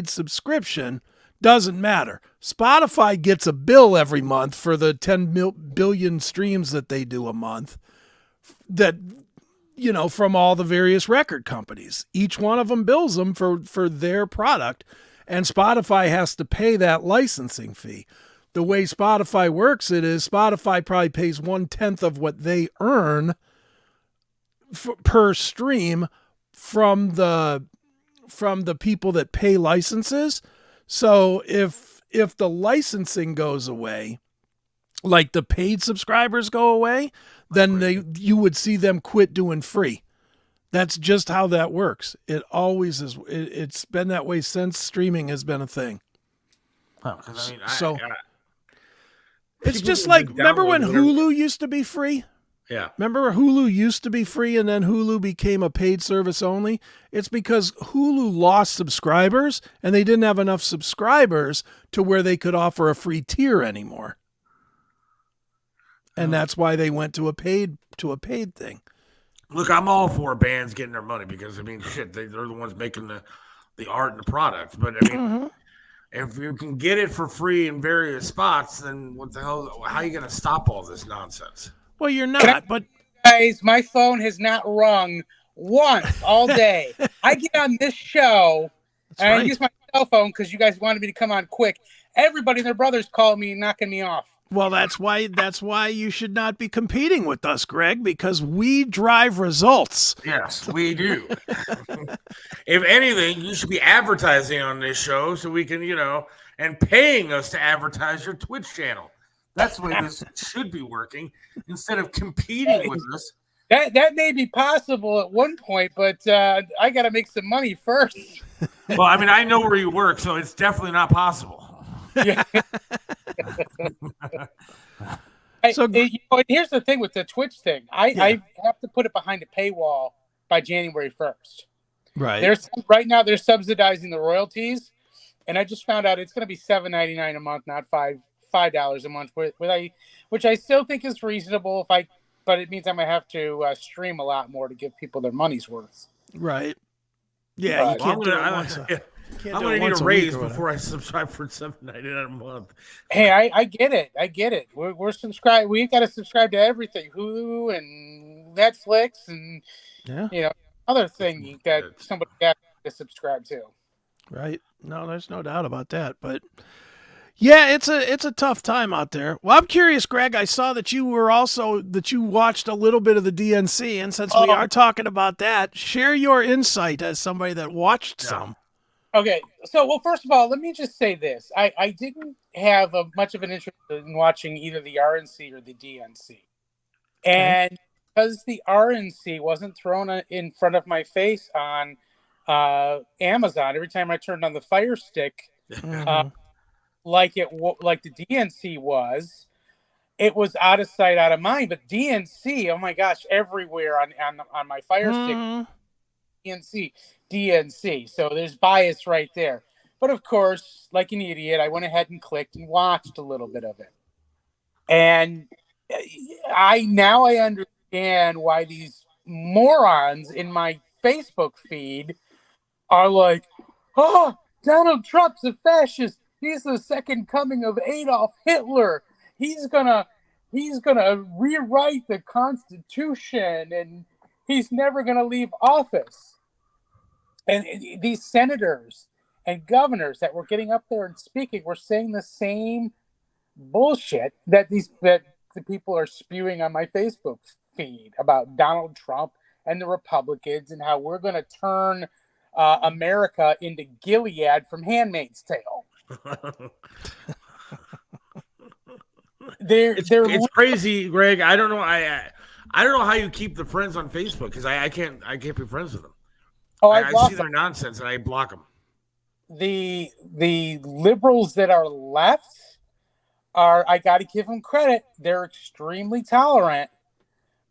subscription, doesn't matter. Spotify gets a bill every month for the 10 billion streams that they do a month, that, from all the various record companies. Each one of them bills them for their product, and Spotify has to pay that licensing fee. The way Spotify works Spotify probably pays 1/10 of what they earn per stream from the people that pay licenses. So if the licensing goes away, like the paid subscribers go away, then you would see them quit doing free. That's just how that works. It always is. It's been that way since streaming has been a thing. It's just like, remember when Hulu used to be free? Yeah. Remember Hulu used to be free and then Hulu became a paid service only? It's because Hulu lost subscribers and they didn't have enough subscribers to where they could offer a free tier anymore. And that's why they went to a paid thing. Look, I'm all for bands getting their money because, I mean, shit, they're the ones making the art and the product. But, I mean, if you can get it for free in various spots, then what the hell? How are you going to stop all this nonsense? Well, you're not, but... Guys, my phone has not rung once all day. I get on this show, and I use my cell phone because you guys wanted me to come on quick. Everybody and their brothers call me and knocking me off. Well, that's why you should not be competing with us, Greg, because we drive results. Yes, we do. If anything, you should be advertising on this show so we can, and paying us to advertise your Twitch channel. That's the way this should be working instead of competing with us. That may be possible at one point, but I got to make some money first. Well, I mean, I know where you work, so it's definitely not possible. Yeah. Here's the thing with the Twitch thing. I have to put it behind a paywall by January 1st. Right. Right now they're subsidizing the royalties, and I just found out it's going to be $7.99 a month, not $5 a month, which I still think is reasonable. But it means I'm going to have to stream a lot more to give people their money's worth. Right. Yeah, you But- can't do it I'm once. I'm gonna need a raise before I subscribe for $7.99 a month. Hey, I get it. I get it. We're subscribed. We've got to subscribe to everything, Hulu and Netflix, and other thing that somebody got to subscribe to. Right. No, there's no doubt about that. But yeah, it's a tough time out there. Well, I'm curious, Greg. I saw that you watched a little bit of the DNC, and since we are talking about that, share your insight as somebody that watched some. Okay, so well, first of all, let me just say this: I didn't have much of an interest in watching either the RNC or the DNC, and because the RNC wasn't thrown in front of my face on Amazon every time I turned on the Fire Stick, like the DNC was, it was out of sight, out of mind. But DNC, oh my gosh, everywhere on my Fire Stick, DNC. So there's bias right there. But of course, like an idiot, I went ahead and clicked and watched a little bit of it. And I understand why these morons in my Facebook feed are like, oh, Donald Trump's a fascist. He's the second coming of Adolf Hitler. He's gonna rewrite the Constitution, and he's never gonna leave office. And these senators and governors that were getting up there and speaking were saying the same bullshit that the people are spewing on my Facebook feed about Donald Trump and the Republicans and how we're going to turn America into Gilead from Handmaid's Tale. It's crazy, Greg. I don't know. I don't know how you keep the friends on Facebook because I can't be friends with them. Oh, I see their nonsense and I block them. The liberals that are left I got to give them credit. They're extremely tolerant,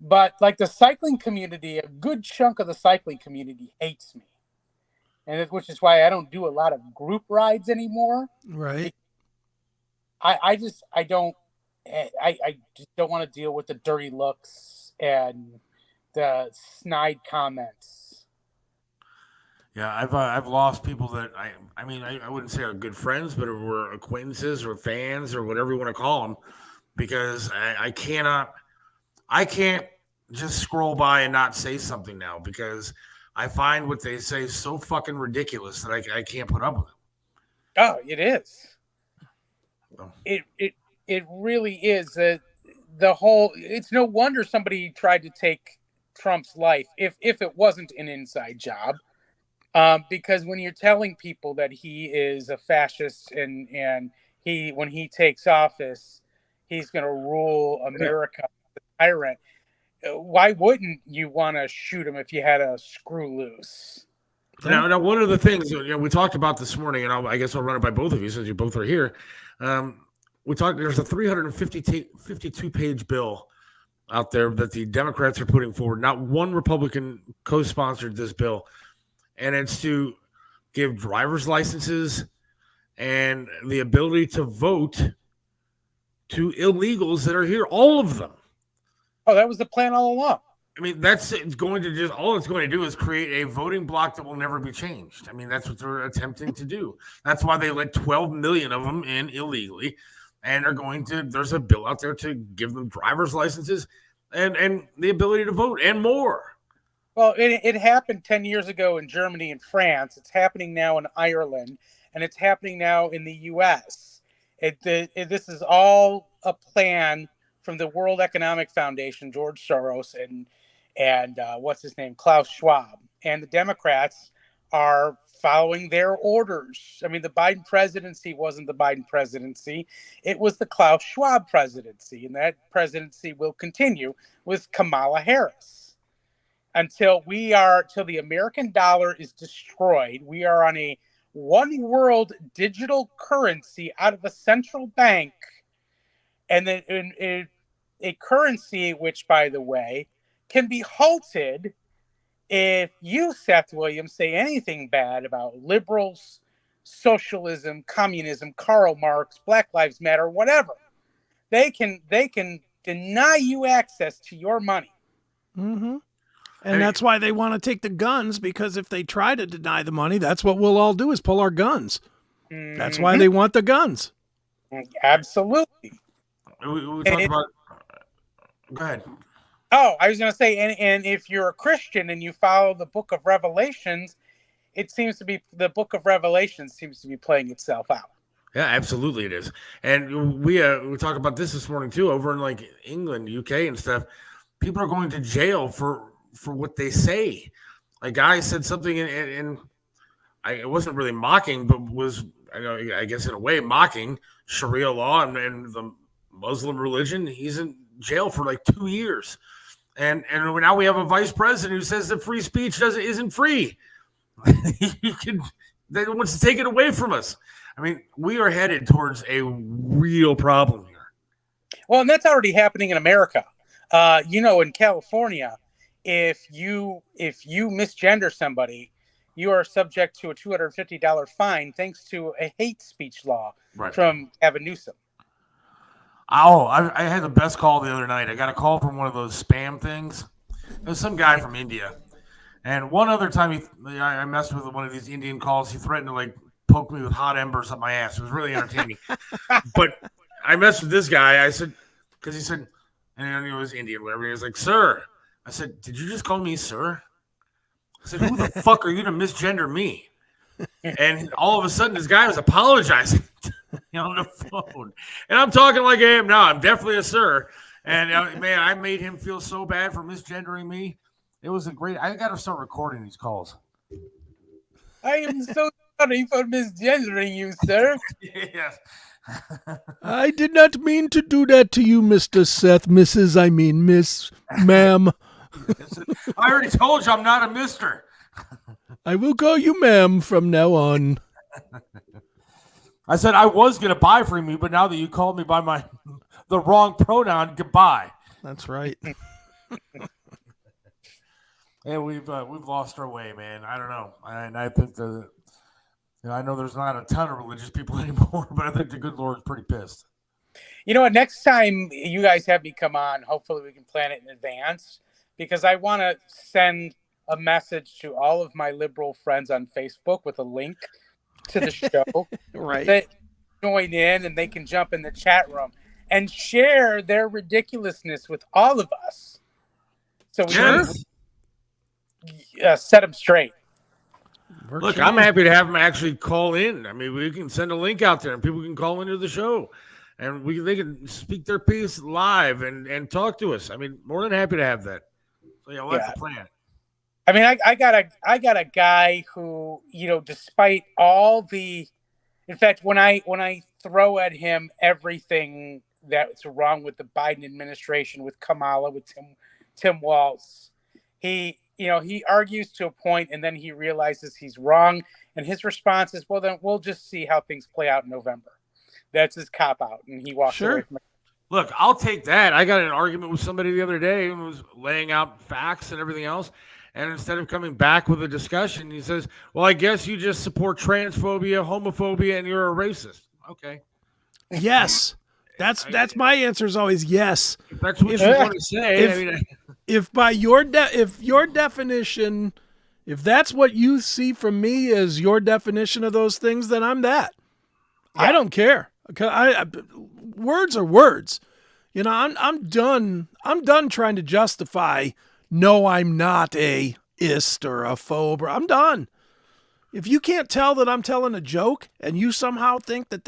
but like the cycling community, a good chunk of the cycling community hates me, and which is why I don't do a lot of group rides anymore. Right. I just don't want to deal with the dirty looks and the snide comments. Yeah, I've lost people that I mean I wouldn't say are good friends, but were acquaintances or fans or whatever you want to call them, because I can't just scroll by and not say something now because I find what they say so fucking ridiculous that I can't put up with it. Oh, it is. It really is. The whole. It's no wonder somebody tried to take Trump's life if it wasn't an inside job. Because when you're telling people that he is a fascist and when he takes office, he's going to rule America, the tyrant, why wouldn't you want to shoot him if you had a screw loose? Now, one of the things we talked about this morning, and I guess I'll run it by both of you since you both are here. We talked. There's a 352-page bill out there that the Democrats are putting forward. Not one Republican co-sponsored this bill. And it's to give driver's licenses and the ability to vote to illegals that are here, all of them. Oh, that was the plan all along. I mean, all it's going to do is create a voting block that will never be changed. I mean, that's what they're attempting to do. That's why they let 12 million of them in illegally, and there's a bill out there to give them driver's licenses and the ability to vote and more. Well, it happened 10 years ago in Germany and France. It's happening now in Ireland, and it's happening now in the U.S. This is all a plan from the World Economic Foundation, George Soros, and what's his name, Klaus Schwab. And the Democrats are following their orders. I mean, the Biden presidency wasn't the Biden presidency. It was the Klaus Schwab presidency, and that presidency will continue with Kamala Harris. Until the American dollar is destroyed, we are on a one world digital currency out of a central bank, and then a currency which, by the way, can be halted if you, Seth Williams, say anything bad about liberals, socialism, communism, Karl Marx, Black Lives Matter, whatever. They can deny you access to your money. Mm-hmm. And that's why they want to take the guns, because if they try to deny the money, that's what we'll all do is pull our guns. Mm-hmm. That's why they want the guns. Absolutely. We talked about. Go ahead. Oh, I was going to say, and if you're a Christian and you follow the Book of Revelations, it seems to be the Book of Revelations seems to be playing itself out. Yeah, absolutely it is. And we talked about this morning too, over in like England, UK, and stuff. People are going to jail for what they say. A guy said something, and it wasn't really mocking, but was, I guess in a way, mocking Sharia law and the Muslim religion. He's in jail for like 2 years, and now we have a vice president who says that free speech isn't free. They wants to take it away from us. I mean, we are headed towards a real problem here. Well, and that's already happening in America. In California, if you misgender somebody, you are subject to a $250 fine thanks to a hate speech law from Gavin Newsom. Oh, I had the best call the other night. I got a call from one of those spam things. There's some guy from India. And one other time I messed with one of these Indian calls. He threatened to like poke me with hot embers up my ass. It was really entertaining. But I messed with this guy. I said, because he said, and he was Indian, whatever. He was like, "Sir." I said, "Did you just call me sir?" I said, "Who the fuck are you to misgender me?" And all of a sudden, this guy was apologizing on the phone. And I'm talking like I am now. I'm definitely a sir. And man, I made him feel so bad for misgendering me. It was a great. I got to start recording these calls. I am so sorry for misgendering you, sir. Yes. I did not mean to do that to you, Mr. Seth. Miss, ma'am. I already told you I'm not a mister. I will call you ma'am from now on. I said I was going to buy from you, but now that you called me by the wrong pronoun, goodbye. That's right. And we've lost our way, man. I don't know. And I think I know there's not a ton of religious people anymore, but I think the good Lord's pretty pissed. You know what? Next time you guys have me come on, hopefully we can plan it in advance, because I want to send a message to all of my liberal friends on Facebook with a link to the show. Right. That join in and they can jump in the chat room and share their ridiculousness with all of us. So we can set them straight. Look, I'm happy to have them actually call in. I mean, we can send a link out there and people can call into the show and they can speak their piece live and talk to us. I mean, more than happy to have that. So yeah, that's the plan. I mean, I got a guy who, despite all the, in fact, when I throw at him everything that's wrong with the Biden administration, with Kamala, with Tim Walz, he argues to a point and then he realizes he's wrong. And his response is, well, then we'll just see how things play out in November. That's his cop out. And he walks away from it. Look, I'll take that. I got in an argument with somebody the other day who was laying out facts and everything else. And instead of coming back with a discussion, he says, well, I guess you just support transphobia, homophobia, and you're a racist. Okay. Yes. That's my answer is always yes. If that's what you want to say. If by your definition, if that's what you see from me as your definition of those things, then I'm that. Yeah. I don't care. Words are words. I'm done. I'm done trying to justify. No, I'm not a ist or a phobe. I'm done. If you can't tell that I'm telling a joke and you somehow think that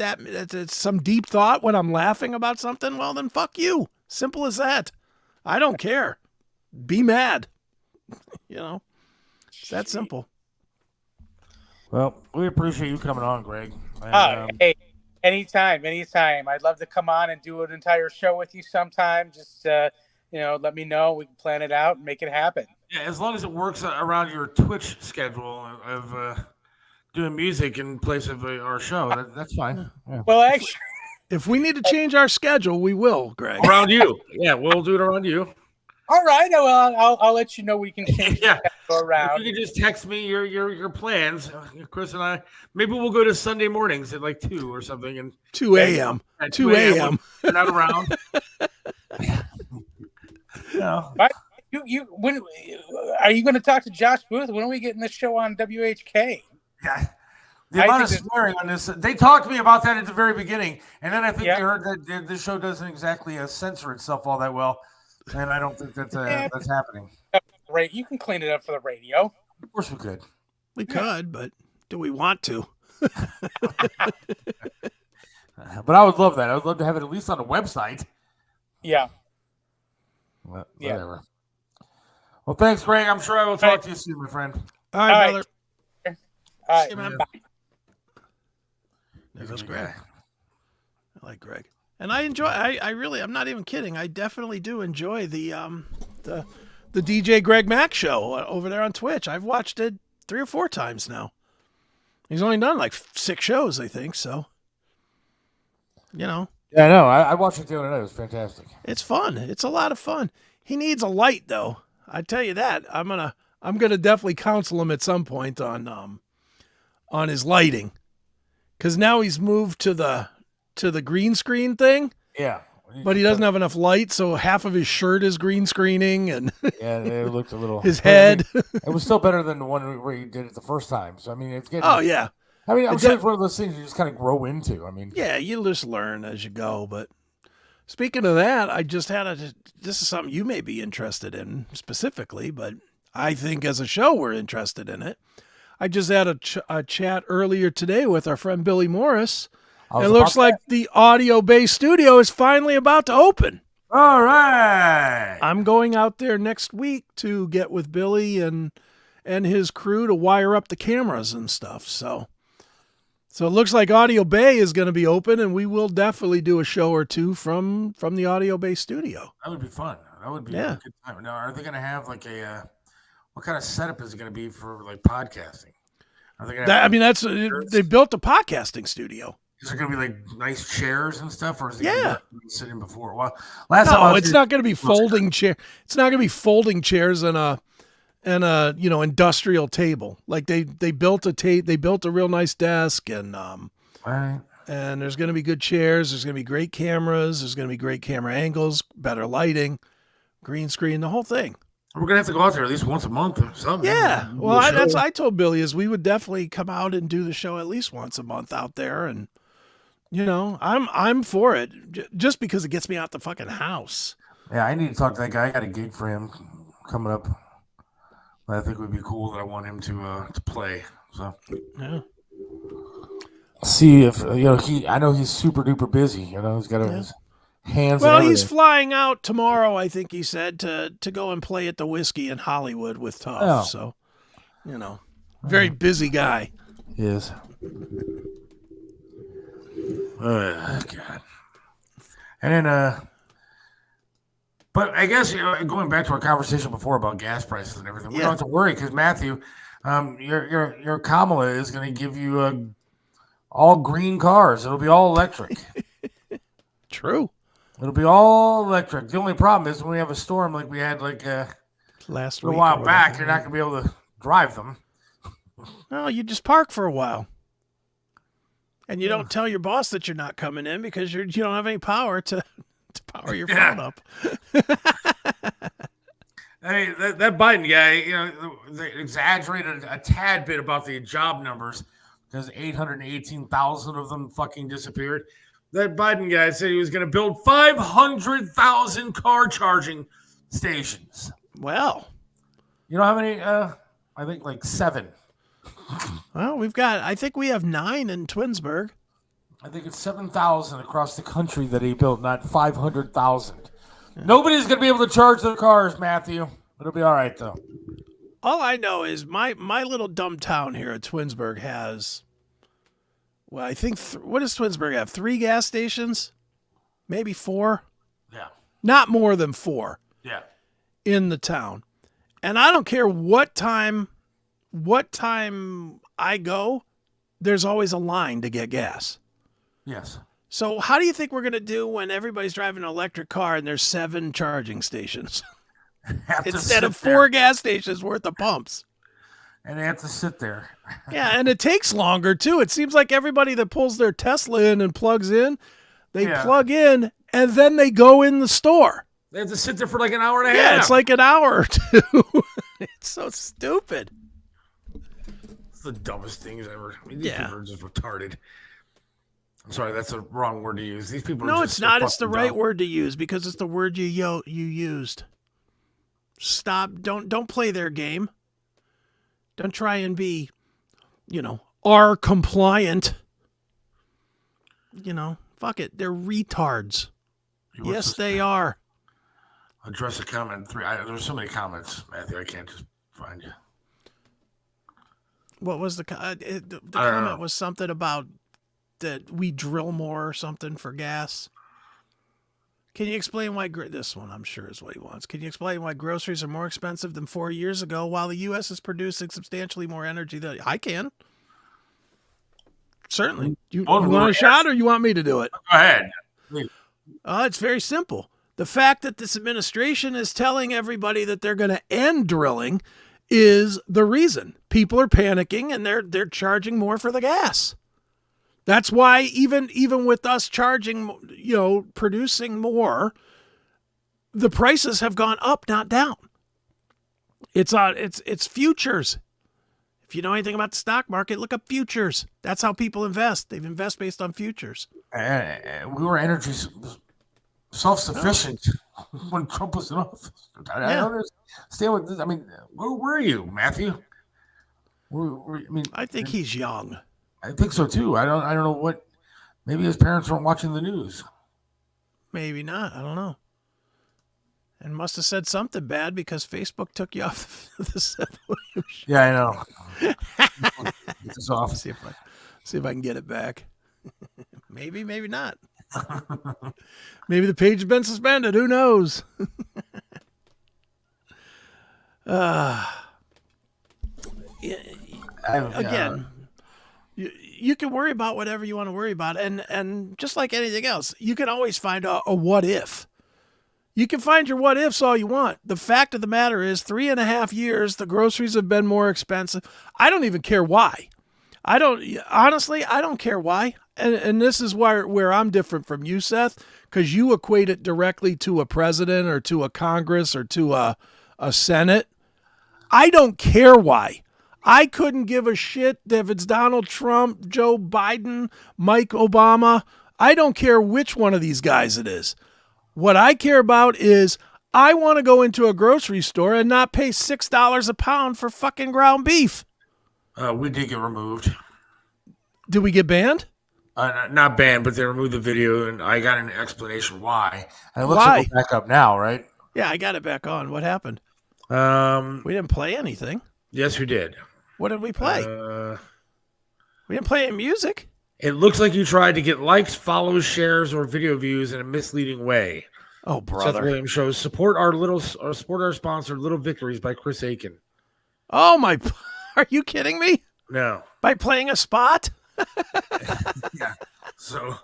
it's some deep thought when I'm laughing about something, well, then fuck you. Simple as that. I don't care. Be mad. It's that simple. Well, we appreciate you coming on, Greg. And, hey, anytime. I'd love to come on and do an entire show with you sometime. Just, let me know. We can plan it out and make it happen. Yeah, as long as it works around your Twitch schedule of doing music in place of our show, that's fine. Yeah. Well, actually, if we need to change our schedule, we will, Greg. Around you. Yeah, we'll do it around you. All right. Well, I'll let you know we can change the schedule around. If you can just text me your plans, Chris and I. Maybe we'll go to Sunday mornings at like 2 or something. And 2 a.m. At 2 a.m. We're not around. When are you going to talk to Josh Booth? When are we getting this show on WHK? Yeah. The amount of swearing on this, they talked to me about that at the very beginning, and then I think they heard that the show doesn't exactly censor itself all that well, and I don't think that's happening. Right, you can clean it up for the radio. Of course we could. We could, but do we want to? But I would love that. I would love to have it at least on the website. Yeah. Whatever. Well, thanks, Greg. I'm sure I will talk to you soon, my friend. All right, brother. All right. See you, man. Bye. There goes Greg. I like Greg. And I enjoy, I'm not even kidding. I definitely do enjoy the DJ Greg Mack show over there on Twitch. I've watched it 3 or 4 times now. He's only done like 6 shows, I think. So, you know. Yeah, I know. I watched it the other night. It was fantastic. It's fun. It's a lot of fun. He needs a light, though. I tell you that. I'm gonna definitely counsel him at some point on his lighting, because now he's moved to the green screen thing. Yeah. But he doesn't have enough light, so half of his shirt is green screening, and it looked a little. His head. It was still better than the one where he did it the first time. So I mean, it's getting. Oh yeah. I mean, I'm sure it's one of those things you just kind of grow into. I mean, yeah, you just learn as you go. But speaking of that, I just had this is something you may be interested in specifically, but I think as a show we're interested in it. I just had a chat earlier today with our friend Billy Morris. It looks like the audio-based studio is finally about to open. All right. I'm going out there next week to get with Billy and his crew to wire up the cameras and stuff. So it looks like Audio Bay is going to be open, and we will definitely do a show or two from the Audio Bay studio. That would be fun. That would be a good time. Now, are they going to have like what kind of setup is it going to be for like podcasting? Are they gonna they built a podcasting studio. Is there going to be like nice chairs and stuff, or is it going to be sitting before? Well, it's not going to be folding chair. It's not going to be folding chairs and a industrial table. Like they built a real nice desk, and right. And there's going to be good chairs. There's going to be great cameras. There's going to be great camera angles, better lighting, green screen, the whole thing. We're gonna have to go out there at least once a month or something. Yeah, well, I told Billy is we would definitely come out and do the show at least once a month out there, and I'm for it just because it gets me out the fucking house. Yeah, I need to talk to that guy. I got a gig for him coming up. I think would be cool that I want him to play. So yeah, see if I know he's super duper busy. He's got his hands. Well, he's flying out tomorrow, I think he said, to go and play at the Whiskey in Hollywood with Tuff. So, very busy guy. He is. Oh, God. And then, but I guess going back to our conversation before about gas prices and everything, we don't have to worry because Matthew, your Kamala is going to give you all green cars. It'll be all electric. True. It'll be all electric. The only problem is when we have a storm like we had last week a while back, you're not going to be able to drive them. No, you just park for a while. And you don't tell your boss that you're not coming in because you don't have any power to power your phone up. Hey, that Biden guy, they exaggerated a tad bit about the job numbers because 818,000 of them fucking disappeared. That Biden guy said he was going to build 500,000 car charging stations. Well, you know how many? I think like 7. Well, I think we have 9 in Twinsburg. I think it's 7,000 across the country that he built, not 500,000. Yeah. Nobody's going to be able to charge their cars, Matthew. It'll be all right, though. All I know is my little dumb town here at Twinsburg has, well, I think, what does Twinsburg have? 3 gas stations? Maybe 4? Yeah. Not more than 4. Yeah. In the town. And I don't care what time I go, there's always a line to get gas. Yes. So how do you think we're going to do when everybody's driving an electric car and there's 7 charging stations instead of 4 gas stations worth of pumps? And they have to sit there. Yeah, and it takes longer too. It seems like everybody that pulls their Tesla in and plugs in, they plug in and then they go in the store. They have to sit there for like an hour and a Yeah, half. it's like an hour or two. It's so stupid. It's the dumbest things ever. I mean, these Yeah. people are just retarded. I'm sorry, that's the wrong word to use. These people are No, just it's so not. It's the fucking right dumb. word to use because it's the word you used. Stop. Don't play their game. Don't try and be, R compliant. Fuck it. They're retards. Yes, they are. Address a comment 3. There's so many comments, Matthew. I can't just find you. What was the comment? I don't Comment know. was something about that we drill more or something for gas. Can you explain why this one? I'm sure is what he wants. Can you explain why groceries are more expensive than 4 years ago, while the U.S. is producing substantially more energy than I can? Certainly. You want a shot, or you want me to do it? Go ahead. It's very simple. The fact that this administration is telling everybody that they're going to end drilling is the reason. People are panicking and they're charging more for the gas. That's why even with us charging, producing more, the prices have gone up, not down. It's futures. If you know anything about the stock market, look up futures. That's how people invest. They invest based on futures. We were energy self-sufficient when Trump was in office. I don't understand what this. I mean, where were you, Matthew? I think he's young. I think so too. I don't know what. Maybe his parents weren't watching the news. Maybe not. I don't know. And must have said something bad because Facebook took you off the Seth Williams show. Yeah, I know. Get this off. See if I can get it back. Maybe not. Maybe the page has been suspended. Who knows? Again, you can worry about whatever you want to worry about, and just like anything else, you can always find a what if. You can find your what ifs all you want. The fact of the matter is, 3.5 years, the groceries have been more expensive. I don't even care why. I don't care why. And this is where I'm different from you, Seth, because you equate it directly to a president or to a Congress or to a Senate. I don't care why. I couldn't give a shit if it's Donald Trump, Joe Biden, Mike Obama. I don't care which one of these guys it is. What I care about is I want to go into a grocery store and not pay $6 a pound for fucking ground beef. We did get removed. Did we get banned? Not banned, but they removed the video, and I got an explanation why. And it looks Why? like we're back up now, right? Yeah, I got it back on. What happened? We didn't play anything. Yes, we did. What did we play? We didn't play any music. It looks like you tried to get likes, follows, shares, or video views in a misleading way. Oh, brother. Seth Williams Show. Support our sponsor, Little Victories by Chris Aiken. Oh, my. Are you kidding me? No. By playing a spot? Yeah. So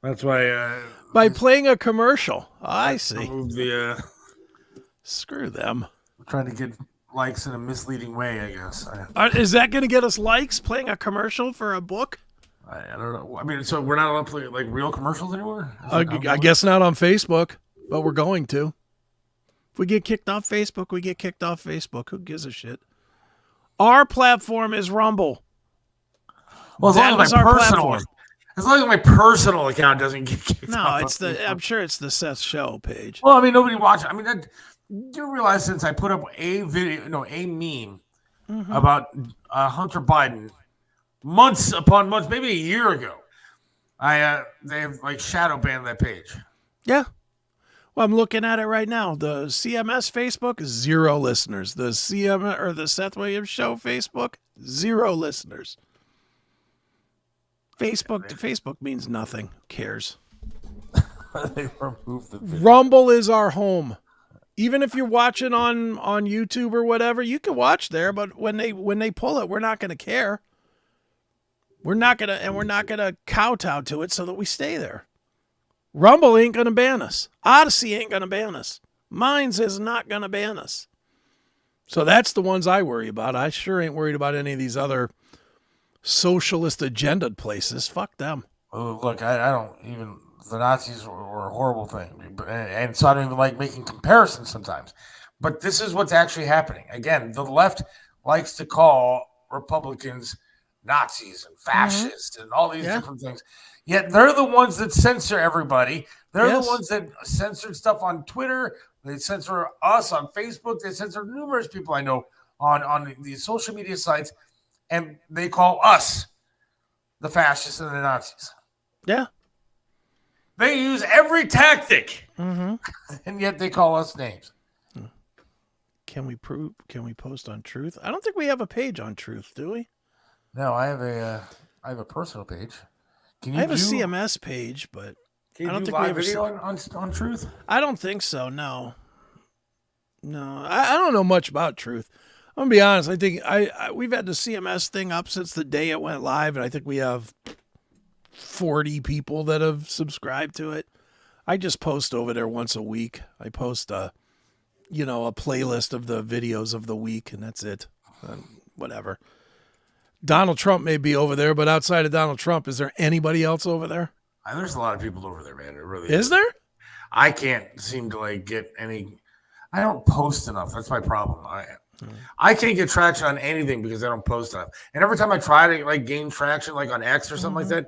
that's why. By playing a commercial. I see. Screw them. Trying to get likes in a misleading way, I guess. Is that going to get us likes, playing a commercial for a book? I don't know. I mean, so we're not allowed to play like real commercials anymore? I guess not on Facebook, but we're going to. If we get kicked off Facebook, we get kicked off Facebook. Who gives a shit? Our platform is Rumble. Well, as long as my personal account doesn't get kicked off. No, I'm sure it's the Seth Show page. Well, I mean, nobody watches. I mean, you realize since I put up a meme about Hunter Biden months upon months, maybe a year ago, they have like shadow banned that page. Yeah. Well, I'm looking at it right now. The CMS Facebook, 0 listeners. The the Seth Williams Show Facebook, 0 listeners. Facebook means nothing. Who cares? They removed the video. Rumble is our home. Even if you're watching on YouTube or whatever, you can watch there. But when they pull it, we're not going to care. We're not gonna kowtow to it so that we stay there. Rumble ain't gonna ban us. Odyssey ain't gonna ban us. Minds is not gonna ban us. So that's the ones I worry about. I sure ain't worried about any of these other socialist agenda places. Fuck them. Oh, look, I don't even the Nazis were a horrible thing, and so I don't even like making comparisons sometimes. But this is what's actually happening. Again, the left likes to call Republicans Nazis and fascists and all these different things. Yet they're the ones that censor everybody. They're the ones that censored stuff on Twitter. They censor us on Facebook. They censor numerous people I know on these social media sites, and they call us the fascists and the Nazis. Yeah. They use every tactic, Mm-hmm. and yet they call us names. Can we post on Truth? I don't think we have a page on Truth, do we? No, I have a personal page. Can you I have a CMS page, but I don't think we we have video on Truth. I don't think so. No. I don't know much about Truth. I'm gonna be honest. I think we've had the CMS thing up since the day it went live, and I think we have 40 people that have subscribed to it. I just post over there once a week. I post a playlist of the videos of the week, and that's it. Whatever. Donald Trump may be over there, but outside of Donald Trump, is there anybody else over there? There's a lot of people over there, man. It really Is there? I can't seem to get any. I don't post enough. That's my problem. I can't get traction on anything because I don't post enough. And every time I try to gain traction, like on X or something like that,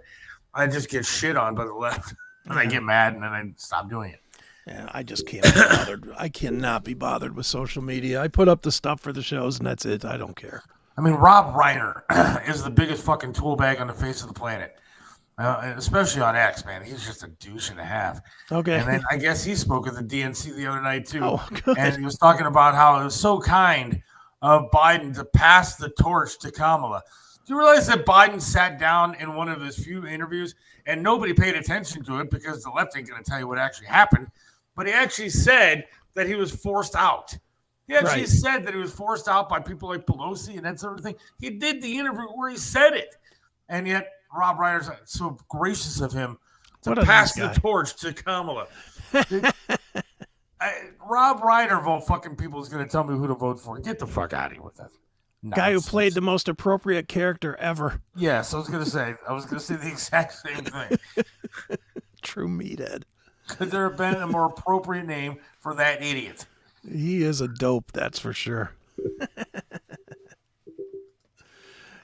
I just get shit on by the left, and I get mad, and then I stop doing it. Yeah, I just can't be bothered. I cannot be bothered with social media. I put up the stuff for the shows, and that's it. I don't care. I mean, Rob Reiner is the biggest fucking tool bag on the face of the planet, especially on X, man. He's just a douche and a half. Okay. And then I guess he spoke at the DNC the other night, too. Oh, good. And he was talking about how it was so kind of Biden to pass the torch to Kamala. Do you realize that Biden sat down in one of his few interviews and nobody paid attention to it because the left ain't going to tell you what actually happened? But he actually said that he was forced out. He actually said that he was forced out by people like Pelosi and that sort of thing. He did the interview where he said it. And yet Rob Reiner's so gracious of him to pass the torch to Kamala. Rob Reiner of all fucking people is going to tell me who to vote for. Get the fuck out of here with that. Guy who played the most appropriate character ever. Yes, I was going to say the exact same thing. True meathead. Could there have been a more appropriate name for that idiot? He is a dope, that's for sure.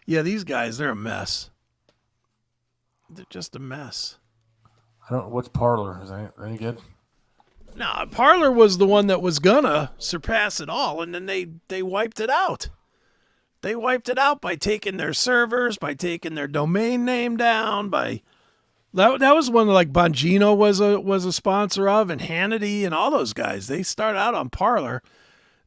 Yeah, these guys, they're a mess. They're just a mess. I don't know. What's Parler? Is that any good? No, Parler was the one that was gonna surpass it all, and then they wiped it out. They wiped it out by taking their servers, by taking their domain name down, by that was one like Bongino was a sponsor of, and Hannity and all those guys. They started out on Parler,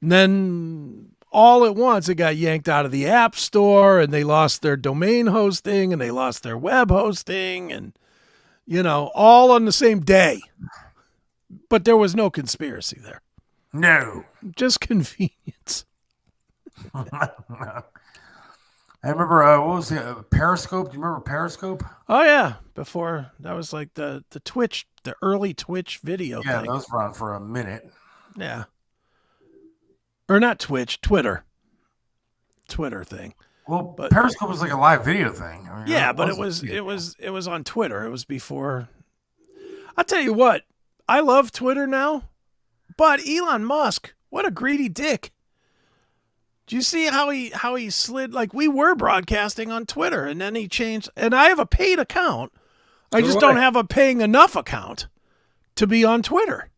and then all at once it got yanked out of the App Store, and they lost their domain hosting, and they lost their web hosting, and all on the same day. But there was no conspiracy there. No. Just convenience. I remember, what was it, Periscope? Do you remember Periscope? Oh, yeah. Before, that was like the Twitch, the early Twitch video thing. Yeah, those were on for a minute. Yeah. Or not Twitch, Twitter. Twitter thing. Well, but Periscope was like a live video thing. I mean, yeah, but it was on Twitter. It was before. I'll tell you what, I love Twitter now, but Elon Musk, what a greedy dick. Do you see how he slid? Like, we were broadcasting on Twitter, and then he changed. And I have a paid account. I just don't have a paying enough account to be on Twitter.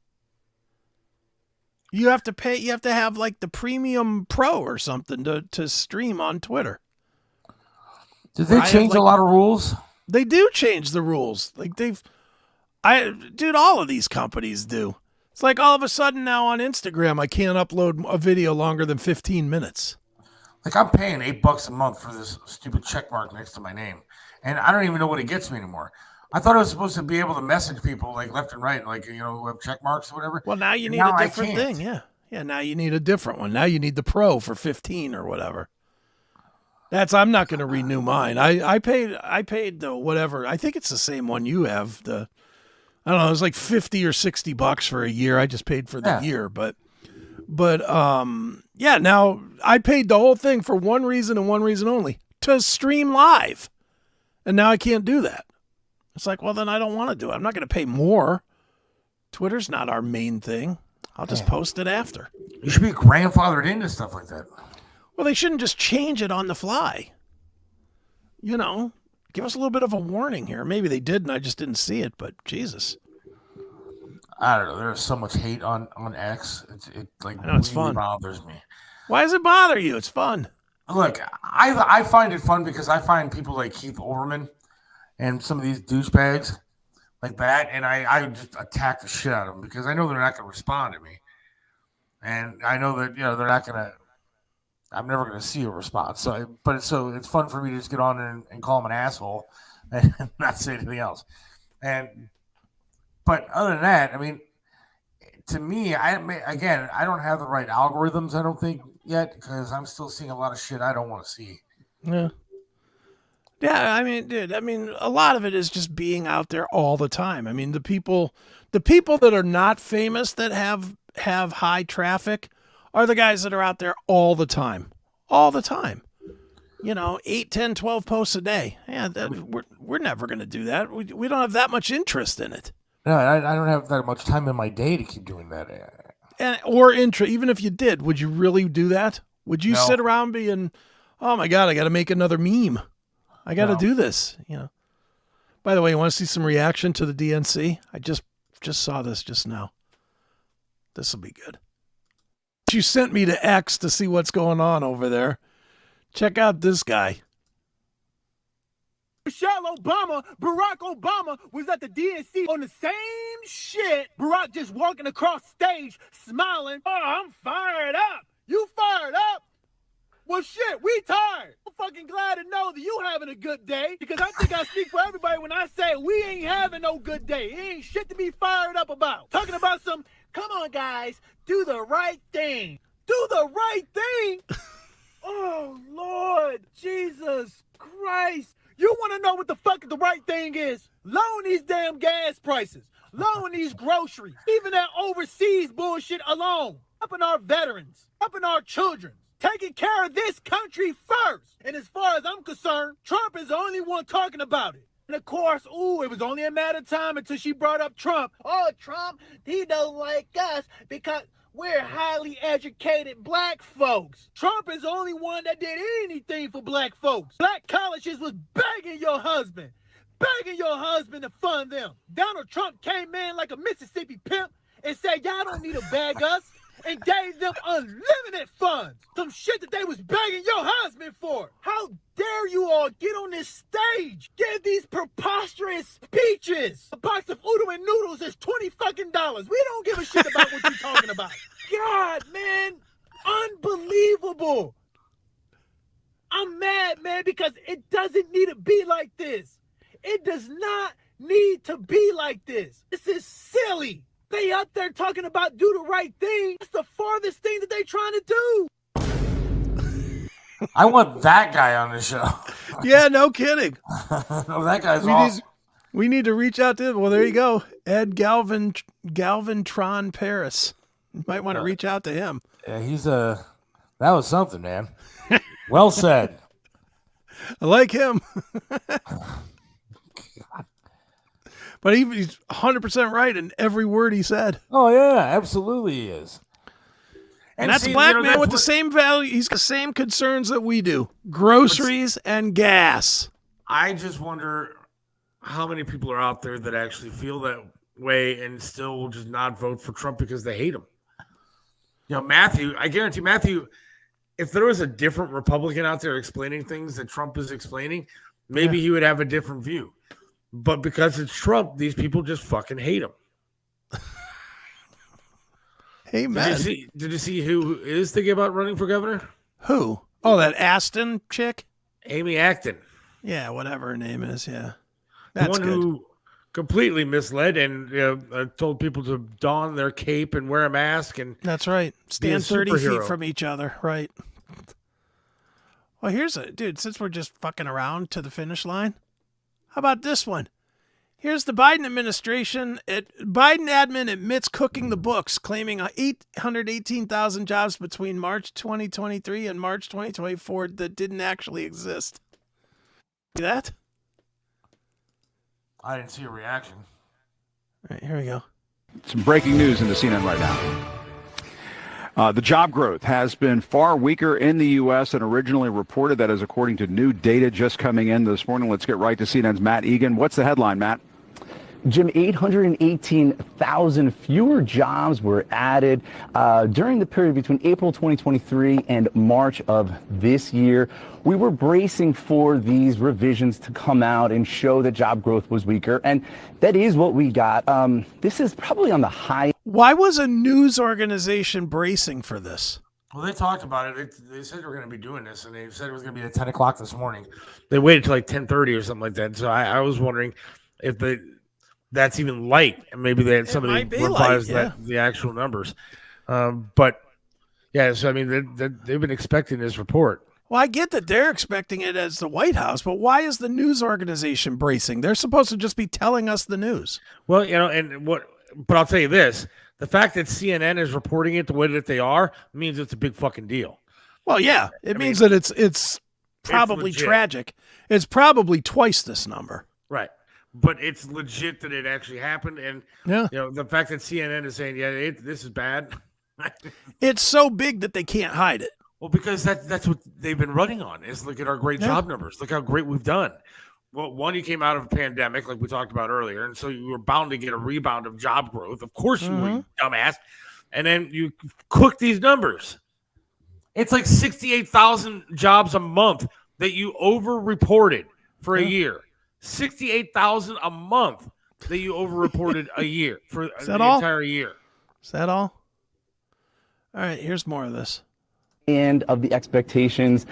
You have to pay. You have to have like the Premium Pro or something to stream on Twitter. Did they change a lot of rules? They do change the rules. Like all of these companies do. It's like all of a sudden now on Instagram, I can't upload a video longer than 15 minutes. Like, I'm paying $8 a month for this stupid check mark next to my name, and I don't even know what it gets me anymore. I thought I was supposed to be able to message people like left and right, like, who have check marks or whatever. Well, now you need a different thing. Yeah. Yeah. Now you need a different one. Now you need the Pro for 15 or whatever. I'm not going to renew mine. I paid the whatever. I think it's the same one you have. I don't know. It was like $50 or $60 for a year. I just paid for the year, but yeah. Now I paid the whole thing for one reason and one reason only: to stream live, and now I can't do that. It's like, well, then I don't want to do it. I'm not going to pay more. Twitter's not our main thing. I'll just post it after. You should be grandfathered into stuff like that. Well, they shouldn't just change it on the fly. You know, give us a little bit of a warning here. Maybe they did and I just didn't see it, but Jesus. I don't know. There's so much hate on X. It like I know, it's really fun. bothers me. Why does it bother you? It's fun. Look, I find it fun because I find people like Keith Olbermann and some of these douchebags like that, and I just attack the shit out of them because I know they're not going to respond to me, and I know that they're not going to. I'm never going to see a response. So it's fun for me to just get on and call him an asshole and not say anything else. But other than that, I mean, to me, I don't have the right algorithms. I don't think yet because I'm still seeing a lot of shit I don't want to see. Yeah. Yeah, I mean, dude, a lot of it is just being out there all the time. I mean, the people that are not famous that have high traffic are the guys that are out there all the time. All the time. 8, 10, 12 posts a day. Yeah, we're never going to do that. We don't have that much interest in it. No, I don't have that much time in my day to keep doing that. Even if you did, would you really do that? Would you sit around being, oh my God, I got to make another meme. I got to do this, By the way, you want to see some reaction to the DNC? I just saw this just now. This will be good. You sent me to X to see what's going on over there. Check out this guy. Michelle Obama, Barack Obama was at the DNC on the same shit. Barack just walking across stage, smiling. Oh, I'm fired up. You fired up? Well, shit, we tired. I'm fucking glad to know that you having a good day because I think I speak for everybody when I say we ain't having no good day. It ain't shit to be fired up about. Talking about some, come on, guys, do the right thing. Do the right thing? Oh, Lord Jesus Christ. You want to know what the fuck the right thing is? Lowering these damn gas prices. Lowering these groceries. Even that overseas bullshit alone. Upping our veterans. Upping our children. Taking care of this country first. And as far as I'm concerned, Trump is the only one talking about it. And of course, it was only a matter of time until she brought up Trump. Oh, Trump, he don't like us because we're highly educated black folks. Trump is the only one that did anything for black folks. Black colleges was begging your husband to fund them. Donald Trump came in like a Mississippi pimp and said, y'all don't need to beg us, and gave them unlimited funds. Some shit that they was begging your husband for. How dare you all get on this stage, give these preposterous speeches. A box of udon and noodles is $20 fucking. We don't give a shit about what you're talking about. God, man, unbelievable. I'm mad, man, because it doesn't need to be like this. It does not need to be like this. This is silly. They out there talking about do the right thing. That's the farthest thing that they trying to do. I want that guy on the show. Yeah, no kidding. No, that guy's awesome. We need to reach out to him. Well, there you go. Ed Galvintron Paris. You might want to reach out to him. Yeah, that was something, man. Well said. I like him. But he's 100% right in every word he said. Oh, yeah, absolutely he is. And that's a black man with the same value. He's got the same concerns that we do. Groceries and gas. I just wonder how many people are out there that actually feel that way and still will just not vote for Trump because they hate him. Matthew, I guarantee Matthew, if there was a different Republican out there explaining things that Trump is explaining, maybe he would have a different view. But because it's Trump, these people just fucking hate him. Hey, man. Did you see who is thinking about running for governor? Who? Oh, that Aston chick? Amy Acton. Yeah, whatever her name is, yeah. That's the one who completely misled and told people to don their cape and wear a mask. And that's right. Stand 30 feet from each other, right. Well, dude, since we're just fucking around to the finish line, how about this one? Here's the Biden administration. Biden admin admits cooking the books, claiming 818,000 jobs between March 2023 and March 2024 that didn't actually exist. See that? I didn't see a reaction. All right, here we go. Some breaking news in the CNN right now. The job growth has been far weaker in the U.S. than originally reported. That is according to new data just coming in this morning. Let's get right to CNN's Matt Egan. What's the headline, Matt? Jim, 818,000 fewer jobs were added during the period between April 2023 and March of this year. We were bracing for these revisions to come out and show that job growth was weaker, and that is what we got. This is probably on the high. Why was a news organization bracing for this? Well, they talked about it. They said they were going to be doing this, and they said it was going to be at 10 o'clock this morning. They waited till like 10:30 or something like that. So I was wondering if that's even light, and maybe they had somebody revise the actual numbers. But yeah, so I mean, they've been expecting this report. Well, I get that they're expecting it as the White House, but why is the news organization bracing? They're supposed to just be telling us the news. Well, but I'll tell you this: the fact that CNN is reporting it the way that they are means it's a big fucking deal. Well, yeah, it means that it's probably tragic. It's probably twice this number. Right. But it's legit that it actually happened, and the fact that CNN is saying, this is bad. It's so big that they can't hide it. Well, because that's what they've been running on, is look at our great job numbers. Look how great we've done. Well, one, you came out of a pandemic, like we talked about earlier, and so you were bound to get a rebound of job growth. Of course you were, you dumbass. And then you cook these numbers. It's like 68,000 jobs a month that you over-reported for a year. 68,000 a month that you overreported a year for the entire year. Is that all? All right, here's more of this. And of the expectations,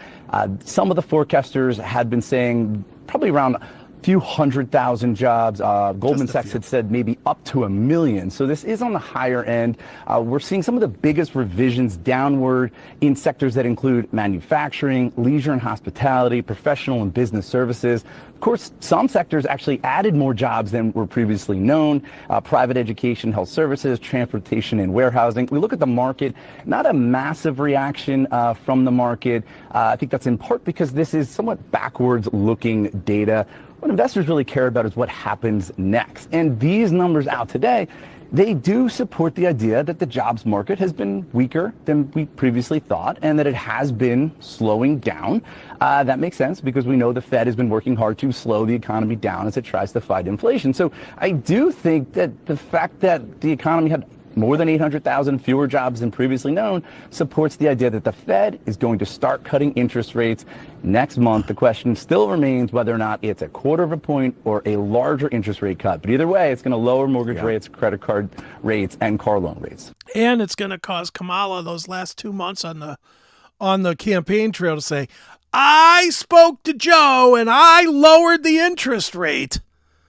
some of the forecasters had been saying probably around a few 100,000 jobs. Goldman Sachs had said maybe up to 1 million. So this is on the higher end. We're seeing some of the biggest revisions downward in sectors that include manufacturing, leisure and hospitality, professional and business services. Of course, some sectors actually added more jobs than were previously known. Private education, health services, transportation, and warehousing. We look at the market, not a massive reaction from the market. I think that's in part because this is somewhat backwards-looking data. What investors really care about is what happens next. And these numbers out today, they do support the idea that the jobs market has been weaker than we previously thought, and that it has been slowing down. That makes sense because we know the Fed has been working hard to slow the economy down as it tries to fight inflation. So I do think that the fact that the economy had more than 800,000 fewer jobs than previously known supports the idea that the Fed is going to start cutting interest rates next month. The question still remains whether or not it's a 1/4 point or a larger interest rate cut. But either way, it's going to lower mortgage rates, credit card rates, and car loan rates. And it's going to cause Kamala those last 2 months on the campaign trail to say, I spoke to Joe and I lowered the interest rate.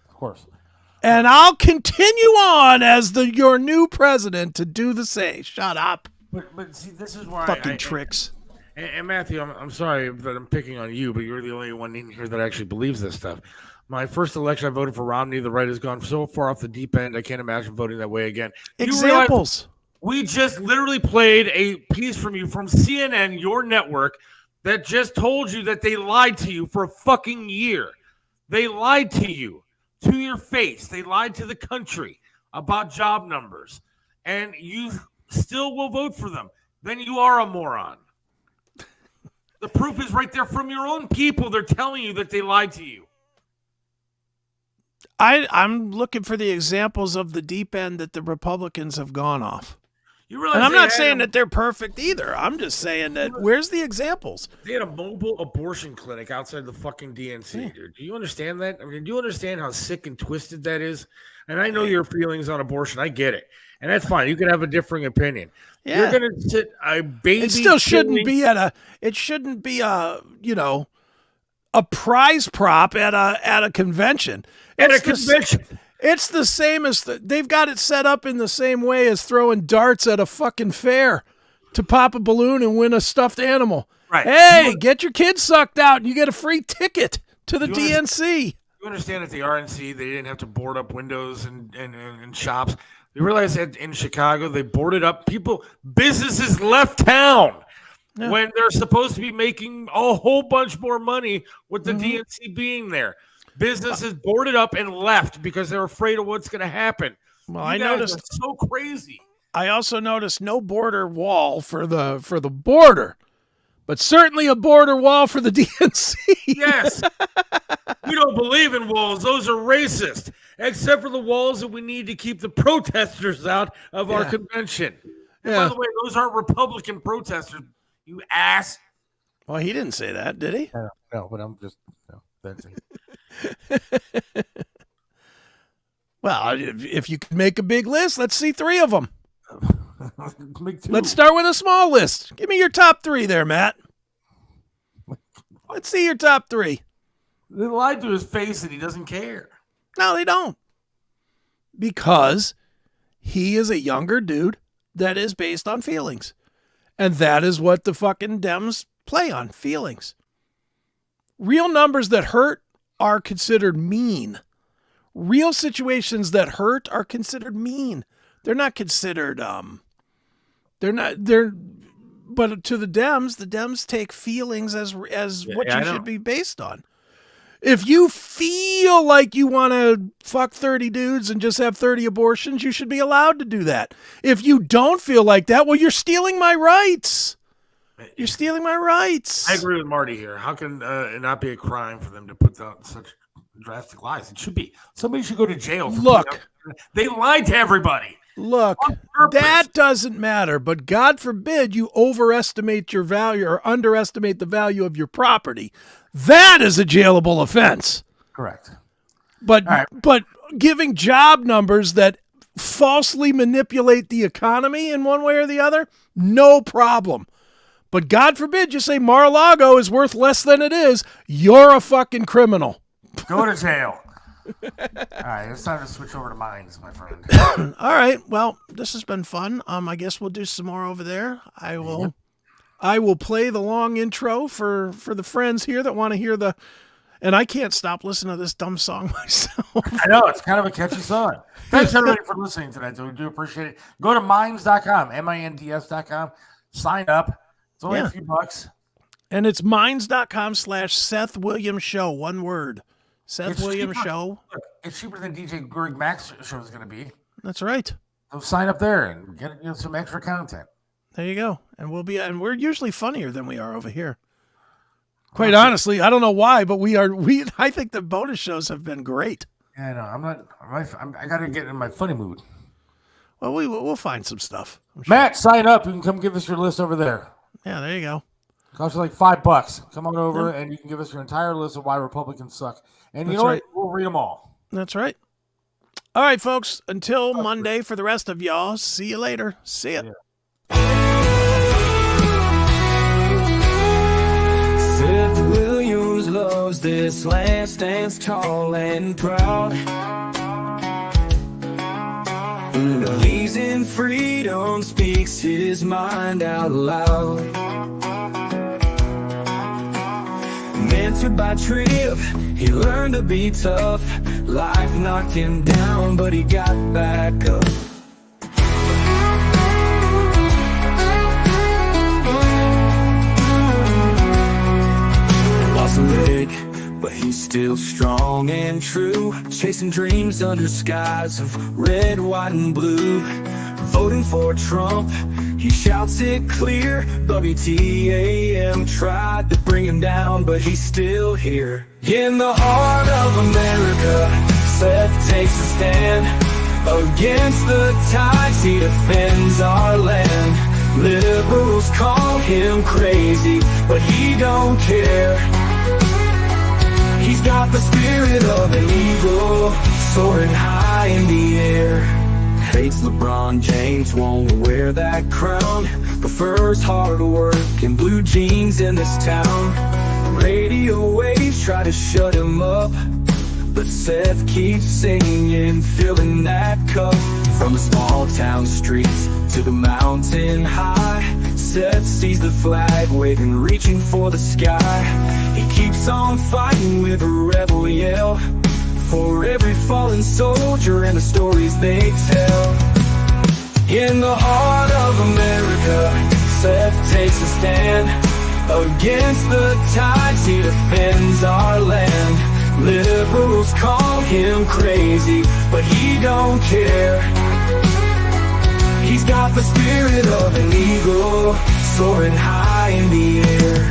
Of course. And I'll continue on as your new president to do the same. Shut up. But see, this is where fucking tricks. And Matthew, I'm sorry that I'm picking on you, but you're the only one in here that actually believes this stuff. My first election, I voted for Romney. The right has gone so far off the deep end, I can't imagine voting that way again. Examples. We just literally played a piece from you from CNN, your network, that just told you that they lied to you for a fucking year. They lied to you. To your face. They lied to the country about job numbers, and you still will vote for them. Then you are a moron. The proof is right there from your own people. They're telling you that they lied to you. I'm looking for the examples of the deep end that the Republicans have gone off. And I'm not saying that they're perfect either. I'm just saying that where's the examples? They had a mobile abortion clinic outside the fucking DNC, dude. Do you understand that? I mean, do you understand how sick and twisted that is? And I know your feelings on abortion. I get it. And that's fine. You can have a differing opinion. Yeah. You're going to sit a baby. It still shouldn't be a prize prop at a convention. It's the same as they've got it set up in the same way as throwing darts at a fucking fair to pop a balloon and win a stuffed animal. Right. Hey, get your kid sucked out and you get a free ticket to the DNC. You understand at the RNC, they didn't have to board up windows and shops. You realize that in Chicago, they boarded up businesses left town when they're supposed to be making a whole bunch more money with the DNC being there. Businesses boarded up and left because they're afraid of what's going to happen. Well, You I guys noticed. are so crazy. I also noticed no border wall for the border, but certainly a border wall for the DNC. Yes. We don't believe in walls. Those are racist, except for the walls that we need to keep the protesters out of our convention. And by the way, those aren't Republican protesters, you ass. Well, he didn't say that, did he? No, but I'm just, that's it. Well, if you could make a big list, let's see 3 of them. Make 2. Let's start with a small list. Give me your top 3 there, Matt. Let's see your top 3. They lied to his face and he doesn't care. No, they don't. Because he is a younger dude that is based on feelings. And that is what the fucking Dems play on, feelings. Real numbers that hurt are considered mean. Real situations that hurt are considered mean. They're not considered, but to the Dems take feelings as what you should be based on. If you feel like you want to fuck 30 dudes and just have 30 abortions, you should be allowed to do that. If you don't feel like that, well, you're stealing my rights. You're stealing my rights. I agree with Marty here. How can it not be a crime for them to put out such drastic lies? It should be. Somebody should go to jail. They lied to everybody. Look, that doesn't matter, but God forbid you overestimate your value or underestimate the value of your property. That is a jailable offense. Correct. But giving job numbers that falsely manipulate the economy in one way or the other, no problem. But God forbid you say Mar-a-Lago is worth less than it is, you're a fucking criminal. Go to jail. All right, it's time to switch over to mines, my friend. All right, well, this has been fun. I guess we'll do some more over there. I will play the long intro for the friends here that want to hear the. And I can't stop listening to this dumb song myself. I know, it's kind of a catchy song. Thanks, everybody, for listening tonight. We do appreciate it. Go to minds.com, minds.com. Sign up. It's only a few bucks. And it's minds.com/Seth Williams Show. One word. Seth Williams Show. Look, it's cheaper than DJ Greg Mack's show is going to be. That's right. So sign up there and get some extra content. There you go. And we're usually funnier than we are over here. Quite honestly, I don't know why, but I think the bonus shows have been great. Yeah, no, I got to get in my funny mood. Well, we'll find some stuff. Matt, sign up. You can come give us your list over there. Yeah, there you go. Costs you like $5. Come on over and you can give us your entire list of why Republicans suck. And you know what? We'll read them all. That's right. All right, folks. Until Monday for the rest of y'all. See you later. See ya. Seth Williams loves this land, stands tall and proud. Believes in freedom, speaks his mind out loud. Mentored by Trip, he learned to be tough. Life knocked him down, but he got back up. Lost a leg, but he's still strong and true. Chasing dreams under skies of red, white, and blue. Voting for Trump, he shouts it clear. WTAM tried to bring him down, but he's still here. In the heart of America, Seth takes a stand. Against the tides, he defends our land. Liberals call him crazy, but he don't care. He's got the spirit of an eagle, soaring high in the air. Hates LeBron James, won't wear that crown. Prefers hard work and blue jeans in this town. Radio waves try to shut him up, but Seth keeps singing, filling that cup. From the small town streets to the mountain high, Seth sees the flag waving, reaching for the sky. He keeps on fighting with a rebel yell, for every fallen soldier and the stories they tell. In the heart of America, Seth takes a stand. Against the tides, he defends our land. Liberals call him crazy, but he don't care. He's got the spirit of an eagle, soaring high in the air.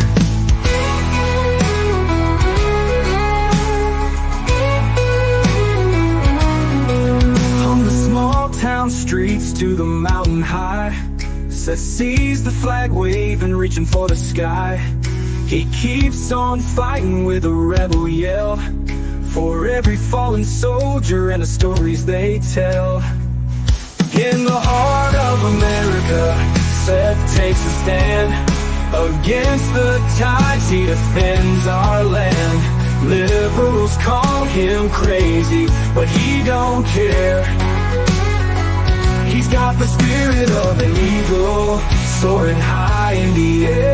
On the small town streets to the mountain high, Seth sees the flag waving, reaching for the sky. He keeps on fighting with a rebel yell, for every fallen soldier and the stories they tell. In the heart of America, Seth takes a stand. Against the tides, he defends our land. Liberals call him crazy, but he don't care. He's got the spirit of an eagle, soaring high in the air.